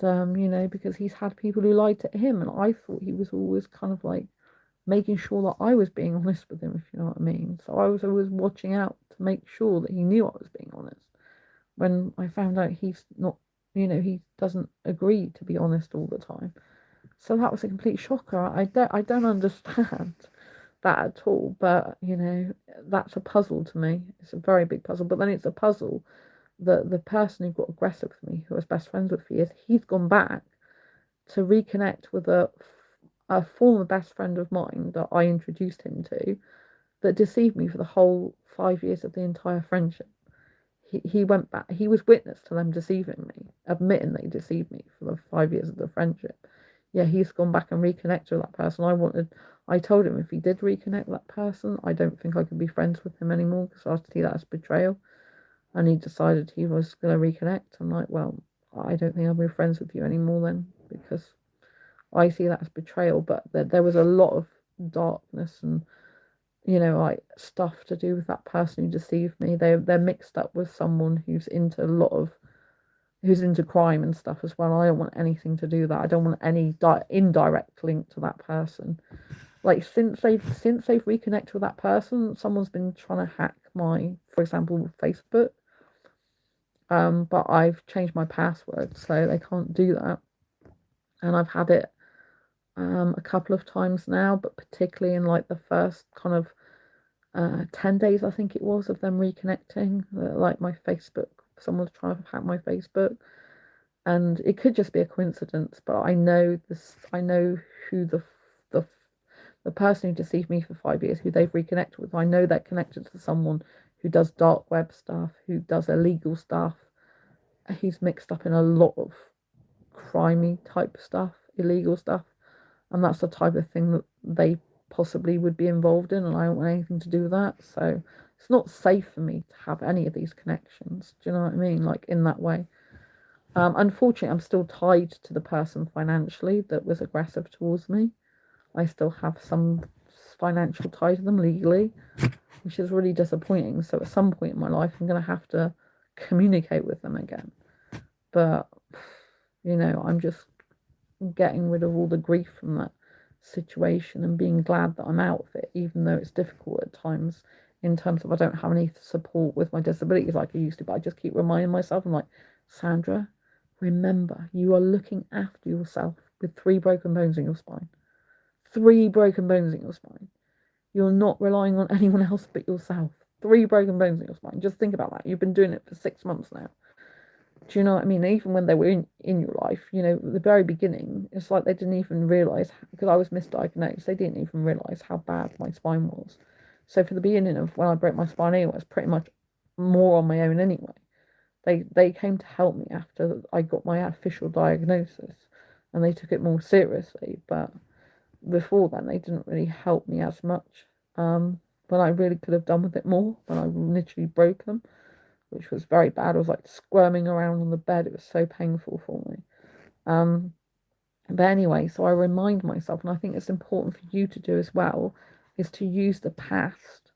because he's had people who lied to him, and I thought he was always kind of like making sure that I was being honest with him, if you know what I mean. So I was always watching out to make sure that he knew I was being honest. When I found out he's not, he doesn't agree to be honest all the time. So that was a complete shocker. I don't understand that at all. But that's a puzzle to me. It's a very big puzzle. But then it's a puzzle that the person who got aggressive with me, who I was best friends with for years, he's gone back to reconnect with a former best friend of mine that I introduced him to, that deceived me for the whole 5 years of the entire friendship. He went back, he was witness to them deceiving me, admitting they deceived me for the 5 years of the friendship. Yeah, he's gone back and reconnected with that person. I told him if he did reconnect with that person, I don't think I could be friends with him anymore, because I see that as betrayal. And he decided he was going to reconnect. I'm like, well, I don't think I'll be friends with you anymore then, because I see that as betrayal. But there was a lot of darkness and like stuff to do with that person who deceived me. They're mixed up with someone who's into crime and stuff as well. I don't want anything to do with that. I don't want any indirect link to that person. Like since they've reconnected with that person, someone's been trying to hack for example, Facebook. But I've changed my password so they can't do that. And I've had it a couple of times now, but particularly in like the first kind of 10 days, I think it was, of them reconnecting. Like my Facebook, someone's trying to hack my Facebook, and it could just be a coincidence, but I know this. I know who the the person who deceived me for 5 years, who they've reconnected with. I know they're connected to someone who does dark web stuff, who does illegal stuff. He's mixed up in a lot of crimey type stuff, illegal stuff, and that's the type of thing that they possibly would be involved in, and I don't want anything to do with that. So it's not safe for me to have any of these connections. Do you know what I mean? Like in that way. Unfortunately, I'm still tied to the person financially that was aggressive towards me. I still have some financial tie to them legally, which is really disappointing. So at some point in my life, I'm going to have to communicate with them again. But I'm just getting rid of all the grief from that situation and being glad that I'm out of it, even though it's difficult at times, in terms of I don't have any support with my disabilities like I used to. But I just keep reminding myself, I'm like, Sandra, remember, you are looking after yourself with 3 broken bones in your spine. 3 broken bones in your spine. You're not relying on anyone else but yourself. 3 broken bones in your spine. Just think about that. You've been doing it for 6 months now. Do you know what I mean? Even when they were in your life, you know, at the very beginning, it's like they didn't even realise, because I was misdiagnosed, they didn't even realise how bad my spine was. So for the beginning of when I broke my spine anyway, I was pretty much more on my own anyway. They came to help me after I got my official diagnosis, and they took it more seriously. But before then, they didn't really help me as much. When I really could have done with it more, when I literally broke them, which was very bad. I was like squirming around on the bed. It was so painful for me. Um, but anyway, so I remind myself, and I think it's important for you to do as well, is to use the past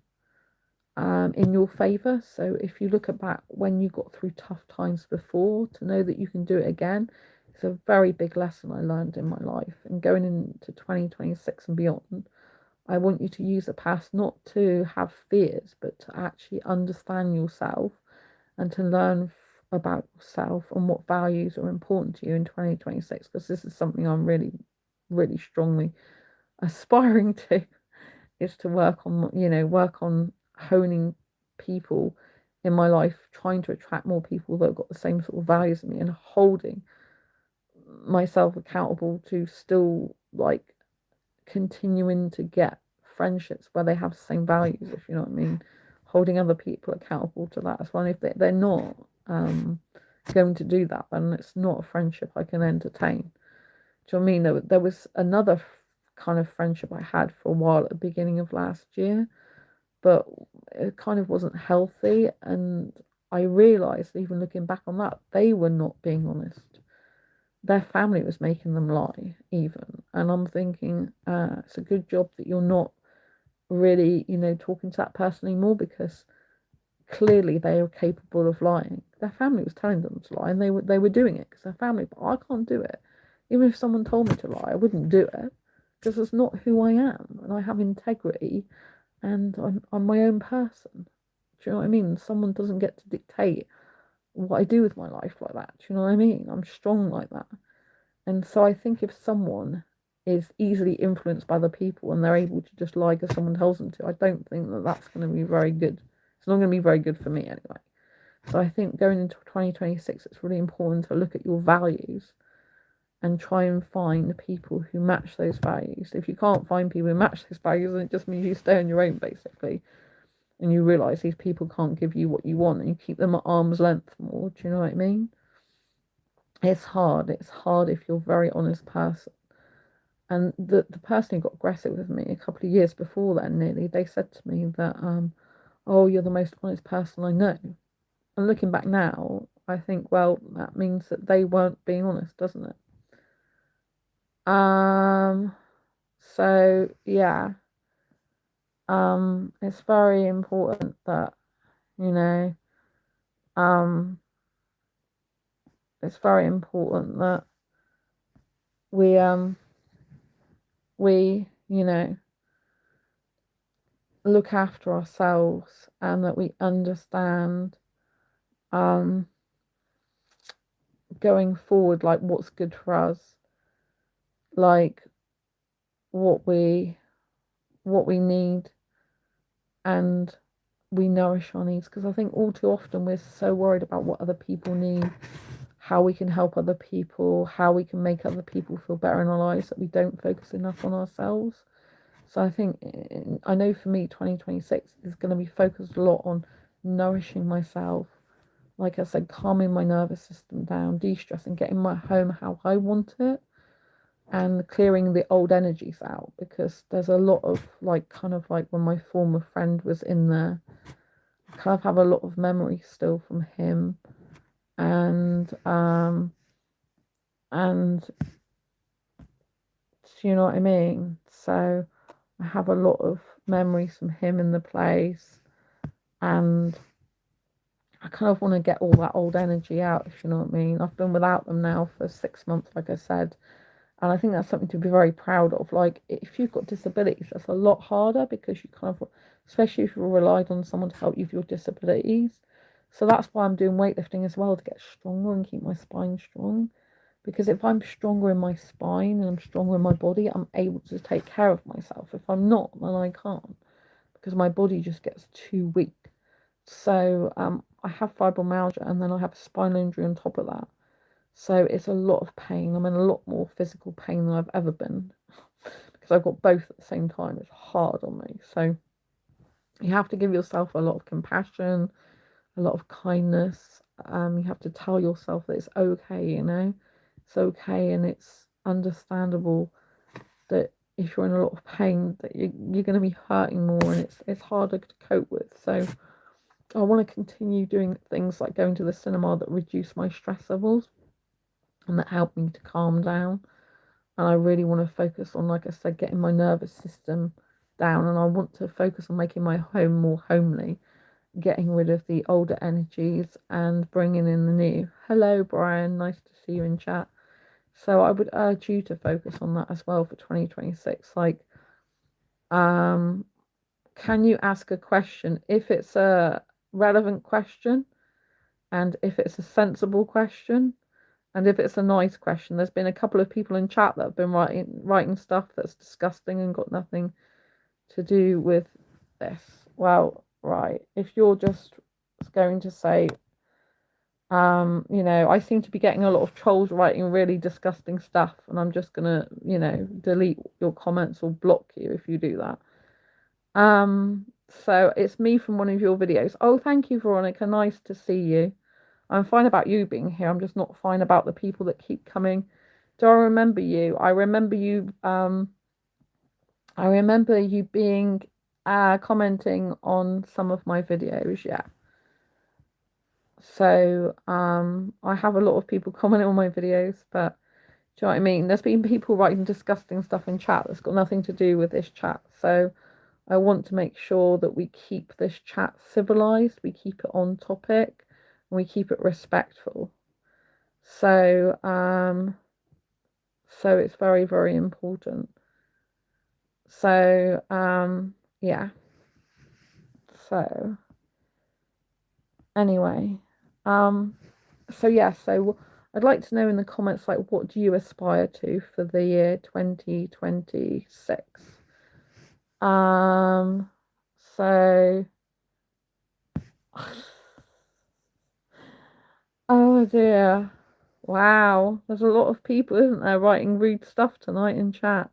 in your favour. So if you look at back when you got through tough times before, to know that you can do it again, it's a very big lesson I learned in my life. And going into 2026 and beyond, I want you to use the past not to have fears, but to actually understand yourself and to learn about yourself and what values are important to you in 2026, because this is something I'm really, really strongly aspiring to, is to work on, you know, work on honing people in my life, trying to attract more people that have got the same sort of values as me, and holding myself accountable to still like continuing to get friendships where they have the same values, if you know what I mean. Holding other people accountable to that as well. And if they're not going to do that, then it's not a friendship I can entertain. Do you know what I mean? There was another kind of friendship I had for a while at the beginning of last year, but it kind of wasn't healthy. And I realised, even looking back on that, they were not being honest. Their family was making them lie, even. And I'm thinking, it's a good job that you're not really, you know, talking to that person anymore, because clearly they are capable of lying. Their family was telling them to lie, and they were doing it because their family. But I can't do it. Even if someone told me to lie, I wouldn't do it, because it's not who I am, and I have integrity, and I'm my own person. Do you know what I mean? Someone doesn't get to dictate what I do with my life like that. Do you know what I mean? I'm strong like that. And so I think if someone is easily influenced by other people and they're able to just lie because someone tells them to, I don't think that that's going to be very good. It's not going to be very good for me anyway. So I think going into 2026, it's really important to look at your values and try and find people who match those values. If you can't find people who match those values, then it just means you stay on your own, basically. And you realise these people can't give you what you want, and you keep them at arm's length more. Do you know what I mean? It's hard. It's hard if you're a very honest person. And the person who got aggressive with me a couple of years before then, nearly, they said to me that, oh, you're the most honest person I know. And looking back now, I think, well, that means that they weren't being honest, doesn't it? So yeah, it's very important that, you know, um, it's very important that we, you know, look after ourselves, and that we understand, um, going forward, like what's good for us, like what we need, and we nourish our needs. Because I think all too often we're so worried about what other people need, how we can help other people, how we can make other people feel better in our lives, that we don't focus enough on ourselves. So I think, I know for me, 2026 is going to be focused a lot on nourishing myself. Like I said, calming my nervous system down, de-stressing, getting my home how I want it, and clearing the old energies out, because there's a lot of, like, kind of like when my former friend was in there, I kind of have a lot of memories still from him, and you know what I mean? So I have a lot of memories from him in the place, and I kind of want to get all that old energy out, if you know what I mean. I've been without them now for 6 months, like I said, and I think that's something to be very proud of. Like, if you've got disabilities, that's a lot harder, because you kind of, especially if you're relied on someone to help you with your disabilities. So that's why I'm doing weightlifting as well, to get stronger and keep my spine strong. Because if I'm stronger in my spine and I'm stronger in my body, I'm able to take care of myself. If I'm not, then I can't, because my body just gets too weak. So I have fibromyalgia and then I have a spinal injury on top of that. So it's a lot of pain. I'm in a lot more physical pain than I've ever been because I've got both at the same time. It's hard on me. So you have to give yourself a lot of compassion, a lot of kindness. You have to tell yourself that it's okay, you know, it's okay, and it's understandable that if you're in a lot of pain, that you're going to be hurting more, and it's harder to cope with. So I want to continue doing things like going to the cinema that reduce my stress levels and that help me to calm down. And I really want to focus on, like I said, getting my nervous system down, and I want to focus on making my home more homely, getting rid of the older energies and bringing in the new. Hello, Brian. Nice to see you in chat. So I would urge you to focus on that as well for 2026. Like, can you ask a question if it's a relevant question, and if it's a sensible question, and if it's a nice question? There's been a couple of people in chat that have been writing stuff that's disgusting and got nothing to do with this. Well, right, if you're just going to say, you know, I seem to be getting a lot of trolls writing really disgusting stuff, and I'm just gonna, you know, delete your comments or block you if you do that. So it's me from one of your videos. Oh, thank you, Veronica. Nice to see you. I'm fine about you being here. I'm just not fine about the people that keep coming. Do I remember you? I remember you. I remember you being commenting on some of my videos. Yeah. So I have a lot of people commenting on my videos, but do you know what I mean? There's been people writing disgusting stuff in chat that's got nothing to do with this chat. So I want to make sure that we keep this chat civilized, we keep it on topic, and we keep it respectful. So so it's very, very important. So yeah. So anyway, so yeah, so I'd like to know in the comments, like, what do you aspire to for the year 2026? So oh dear. Wow, there's a lot of people, isn't there, writing rude stuff tonight in chat.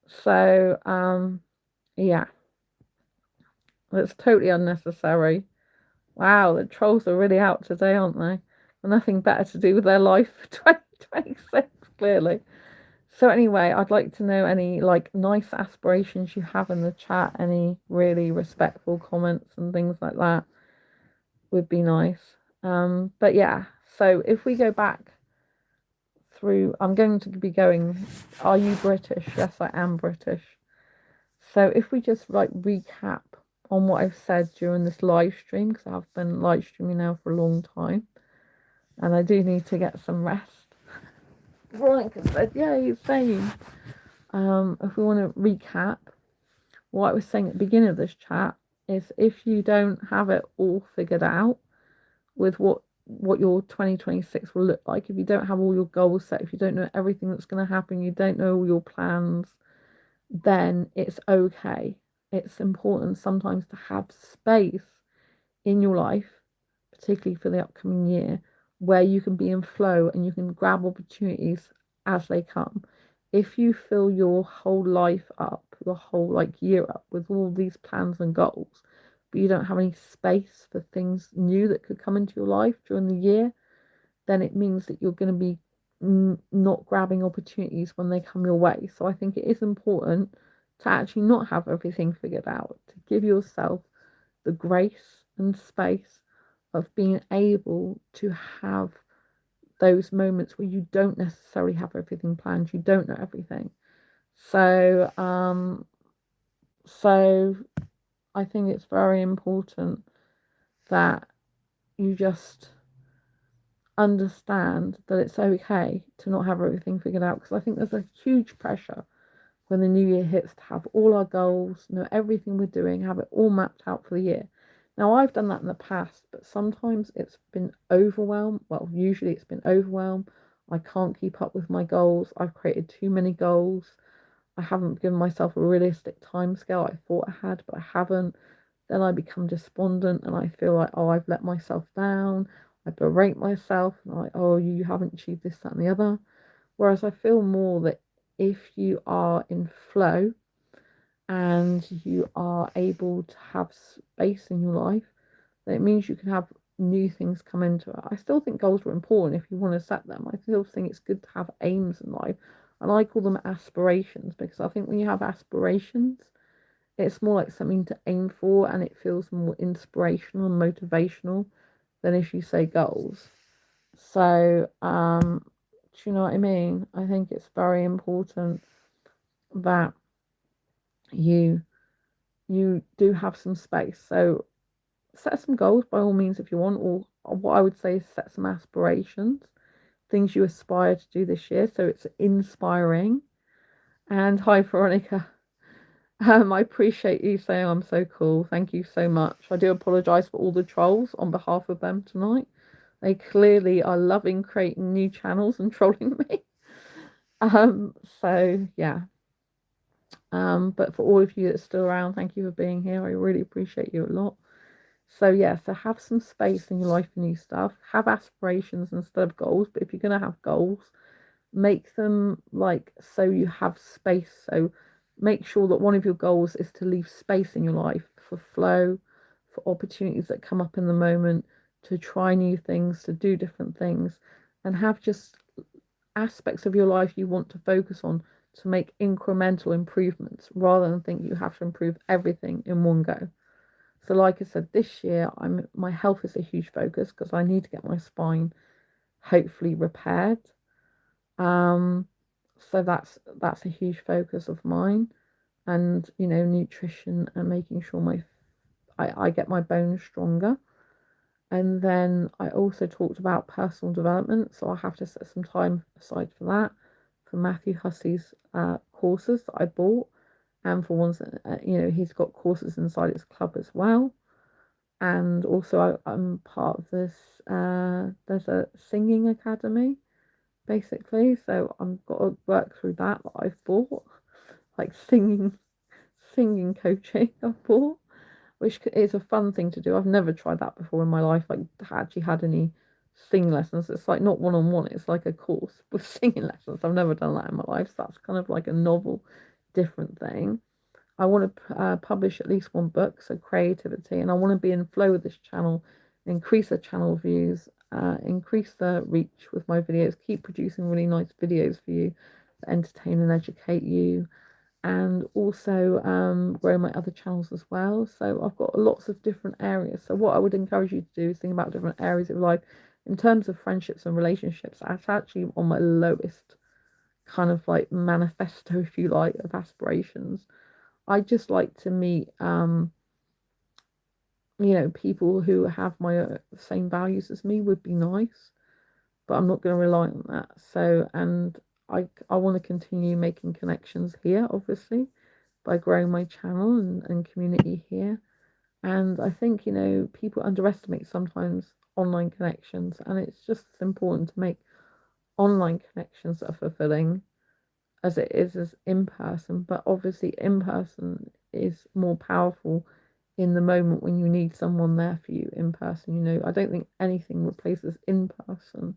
So yeah, it's totally unnecessary. Wow, the trolls are really out today, aren't they? Got nothing better to do with their life for 2026, clearly. So anyway, I'd like to know any like nice aspirations you have in the chat, any really respectful comments and things like that would be nice. But yeah, so if we go back through, I'm going to be going, are you British? Yes, I am British. So if we just like recap on what I've said during this live stream, because I've been live streaming now for a long time, and I do need to get some rest. Veronica said, yay, same. If we want to recap, what I was saying at the beginning of this chat is, if you don't have it all figured out with what your 2026 will look like, if you don't have all your goals set, if you don't know everything that's going to happen, you don't know all your plans, then it's okay. It's important sometimes to have space in your life, particularly for the upcoming year, where you can be in flow and you can grab opportunities as they come. If you fill your whole life up, your whole like year up with all these plans and goals, but you don't have any space for things new that could come into your life during the year, then it means that you're going to be not grabbing opportunities when they come your way. So I think it is important to actually not have everything figured out, to give yourself the grace and space of being able to have those moments where you don't necessarily have everything planned, you don't know everything. So so I think it's very important that you just understand that it's okay to not have everything figured out, because I think there's a huge pressure when the new year hits to have all our goals, know everything we're doing, have it all mapped out for the year. Now, I've done that in the past, but sometimes it's been overwhelmed. Well, usually it's been overwhelmed. I can't keep up with my goals. I've created too many goals. I haven't given myself a realistic time scale. I thought I had, but I haven't. then I become despondent and I feel like, oh, I've let myself down. I berate myself and like, oh, you haven't achieved this, that, and the other. Whereas I feel more that if you are in flow and you are able to have space in your life, then it means you can have new things come into it. I still think goals are important if you want to set them. I still think it's good to have aims in life. And I call them aspirations because I think when you have aspirations, it's more like something to aim for and it feels more inspirational and motivational than if you say goals. So, do you know what I mean? I think it's very important that you you do have some space. So set some goals by all means if you want, or what I would say is set some aspirations, things you aspire to do this year. So it's inspiring. And hi, Veronica. I appreciate you saying I'm so cool. Thank you so much. I do apologise for all the trolls on behalf of them tonight. They clearly are loving creating new channels and trolling me. So yeah. But for all of you that's still around, thank you for being here. I really appreciate you a lot. So yeah, so have some space in your life for new stuff. Have aspirations instead of goals. But if you're gonna have goals, make them like so you have space. So make sure that one of your goals is to leave space in your life for flow, for opportunities that come up in the moment, to try new things, to do different things, and have just aspects of your life you want to focus on to make incremental improvements rather than think you have to improve everything in one go. So like I said, this year my health is a huge focus because I need to get my spine hopefully repaired. Um, so that's a huge focus of mine, and nutrition and making sure I get my bones stronger. And then I also talked about personal development, so I have to set some time aside for that, for Matthew Hussey's courses that I bought, and for ones that he's got courses inside his club as well. And also I'm part of this. There's a singing academy basically, so I've got to work through that I've bought, like singing coaching I've bought, which is a fun thing to do. I've never tried that before in my life, like actually had any singing lessons. It's like not one-on-one, it's like a course with singing lessons. I've never done that in my life, so that's kind of like a novel different thing. I want to publish at least one book, so creativity, and I want to be in flow with this channel, increase the channel views, increase the reach with my videos, keep producing really nice videos for you that entertain and educate you, and also grow my other channels as well. So I've got lots of different areas. So what I would encourage you to do is think about different areas of life. In terms of friendships and relationships, that's actually on my lowest kind of like manifesto, if you like, of aspirations. I just like to meet, people who have my same values as me would be nice, but I'm not going to rely on that. So, and I want to continue making connections here, obviously, by growing my channel and community here. And I think, people underestimate sometimes online connections, and it's just as important to make online connections that are fulfilling as it is as in person, but obviously in person is more powerful in the moment when you need someone there for you in person. I don't think anything replaces in person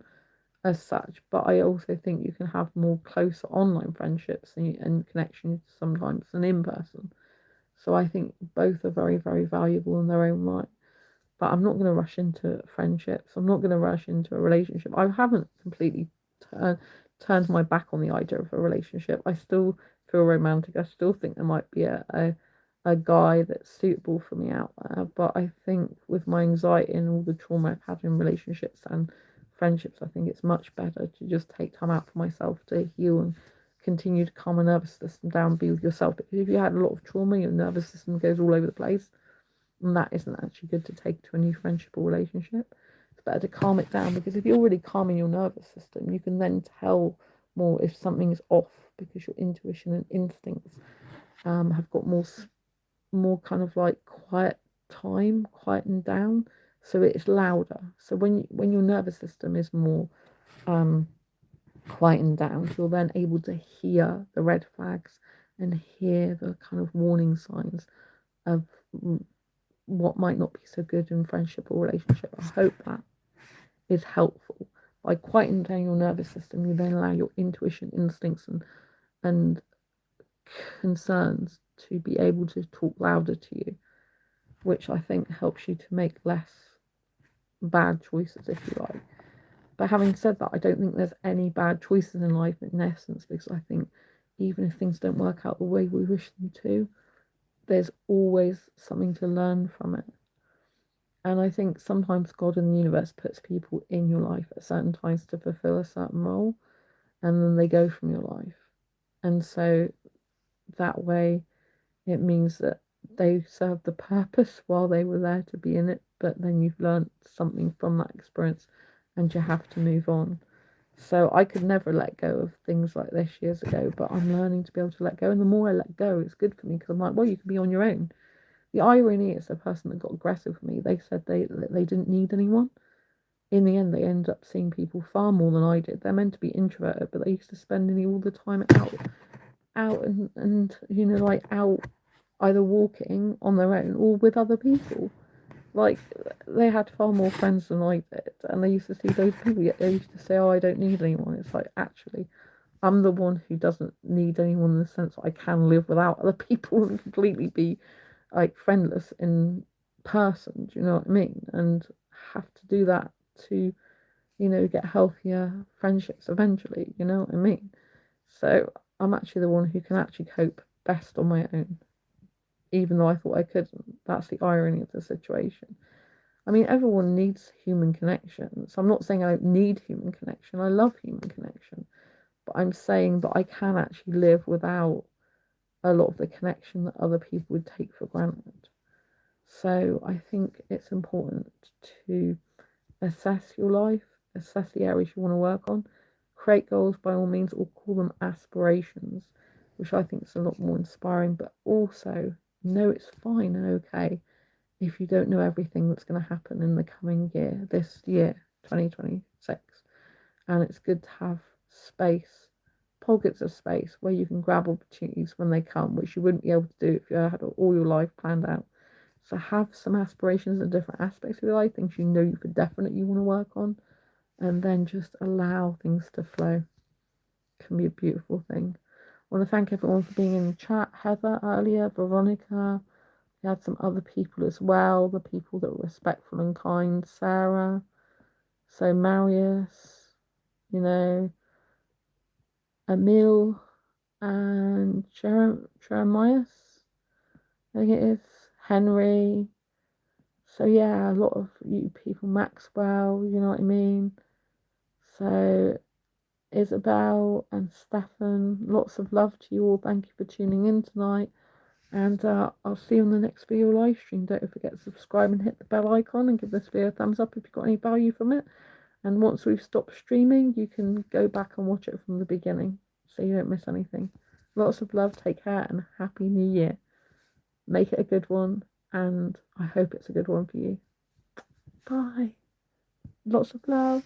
as such, but I also think you can have more closer online friendships and connections sometimes than in person. So I think both are very, very valuable in their own right. But I'm not going to rush into friendships. I'm not going to rush into a relationship. I haven't completely turned my back on the idea of a relationship. I still feel romantic. I still think there might be a guy that's suitable for me out there. But I think with my anxiety and all the trauma I've had in relationships and friendships, I think it's much better to just take time out for myself to heal and continue to calm my nervous system down, be with yourself. Because if you had a lot of trauma, your nervous system goes all over the place. And that isn't actually good to take to a new friendship or relationship. It's better to calm it down, because if you're really calming your nervous system, you can then tell more if something's off, because your intuition and instincts have got more kind of like quietened down, so it's louder. So when your nervous system is more quietened down, you're then able to hear the red flags and hear the kind of warning signs of what might not be so good in friendship or relationship. I hope that is helpful. By quieting down your nervous system, you then allow your intuition, instincts, and concerns to be able to talk louder to you, which I think helps you to make less bad choices, if you like. But having said that, I don't think there's any bad choices in life in essence, because I think even if things don't work out the way we wish them to, there's always something to learn from it. And I think sometimes God in the universe puts people in your life at certain times to fulfill a certain role, and then they go from your life. And so that way, it means that they served the purpose while they were there to be in it, but then you've learned something from that experience and you have to move on. So I could never let go of things like this years ago, but I'm learning to be able to let go. And the more I let go, it's good for me, because I'm like, well, you can be on your own. The irony is, the person that got aggressive with me, they said they didn't need anyone. In the end, they ended up seeing people far more than I did. They're meant to be introverted, but they used to spend nearly all the time out and like out, either walking on their own or with other people. Like, they had far more friends than I did, and they used to see those people, yet they used to say, oh, I don't need anyone. It's like, actually, I'm the one who doesn't need anyone, in the sense that I can live without other people and completely be like friendless in person. Do you know what I mean? And have to do that to, get healthier friendships eventually. You know what I mean? So I'm actually the one who can actually cope best on my own, even though I thought I couldn't. That's the irony of the situation. I mean, everyone needs human connection. So I'm not saying I don't need human connection. I love human connection. But I'm saying that I can actually live without a lot of the connection that other people would take for granted. So I think it's important to assess your life, assess the areas you want to work on, create goals by all means, or call them aspirations, which I think is a lot more inspiring, but also know it's fine and okay if you don't know everything that's going to happen in the coming year, this year, 2026. And it's good to have space, pockets of space where you can grab opportunities when they come, which you wouldn't be able to do if you had all your life planned out. So have some aspirations in different aspects of your life, things you know you for definite you want to work on, and then just allow things to flow. It can be a beautiful thing. I want to thank everyone for being in the chat. Heather earlier, Veronica, we had some other people as well, the people that were respectful and kind, Sarah, so Marius, Emil, and Jeremias, I think it is, Henry. So yeah, a lot of you people, Maxwell, you know what I mean? So Isabel and Stefan, lots of love to you all. Thank you for tuning in tonight. And I'll see you on the next video live stream. Don't forget to subscribe and hit the bell icon and give this video a thumbs up if you got any value from it. And once we've stopped streaming, you can go back and watch it from the beginning so you don't miss anything. Lots of love, take care, and Happy New Year. Make it a good one, and I hope it's a good one for you. Bye. Lots of love.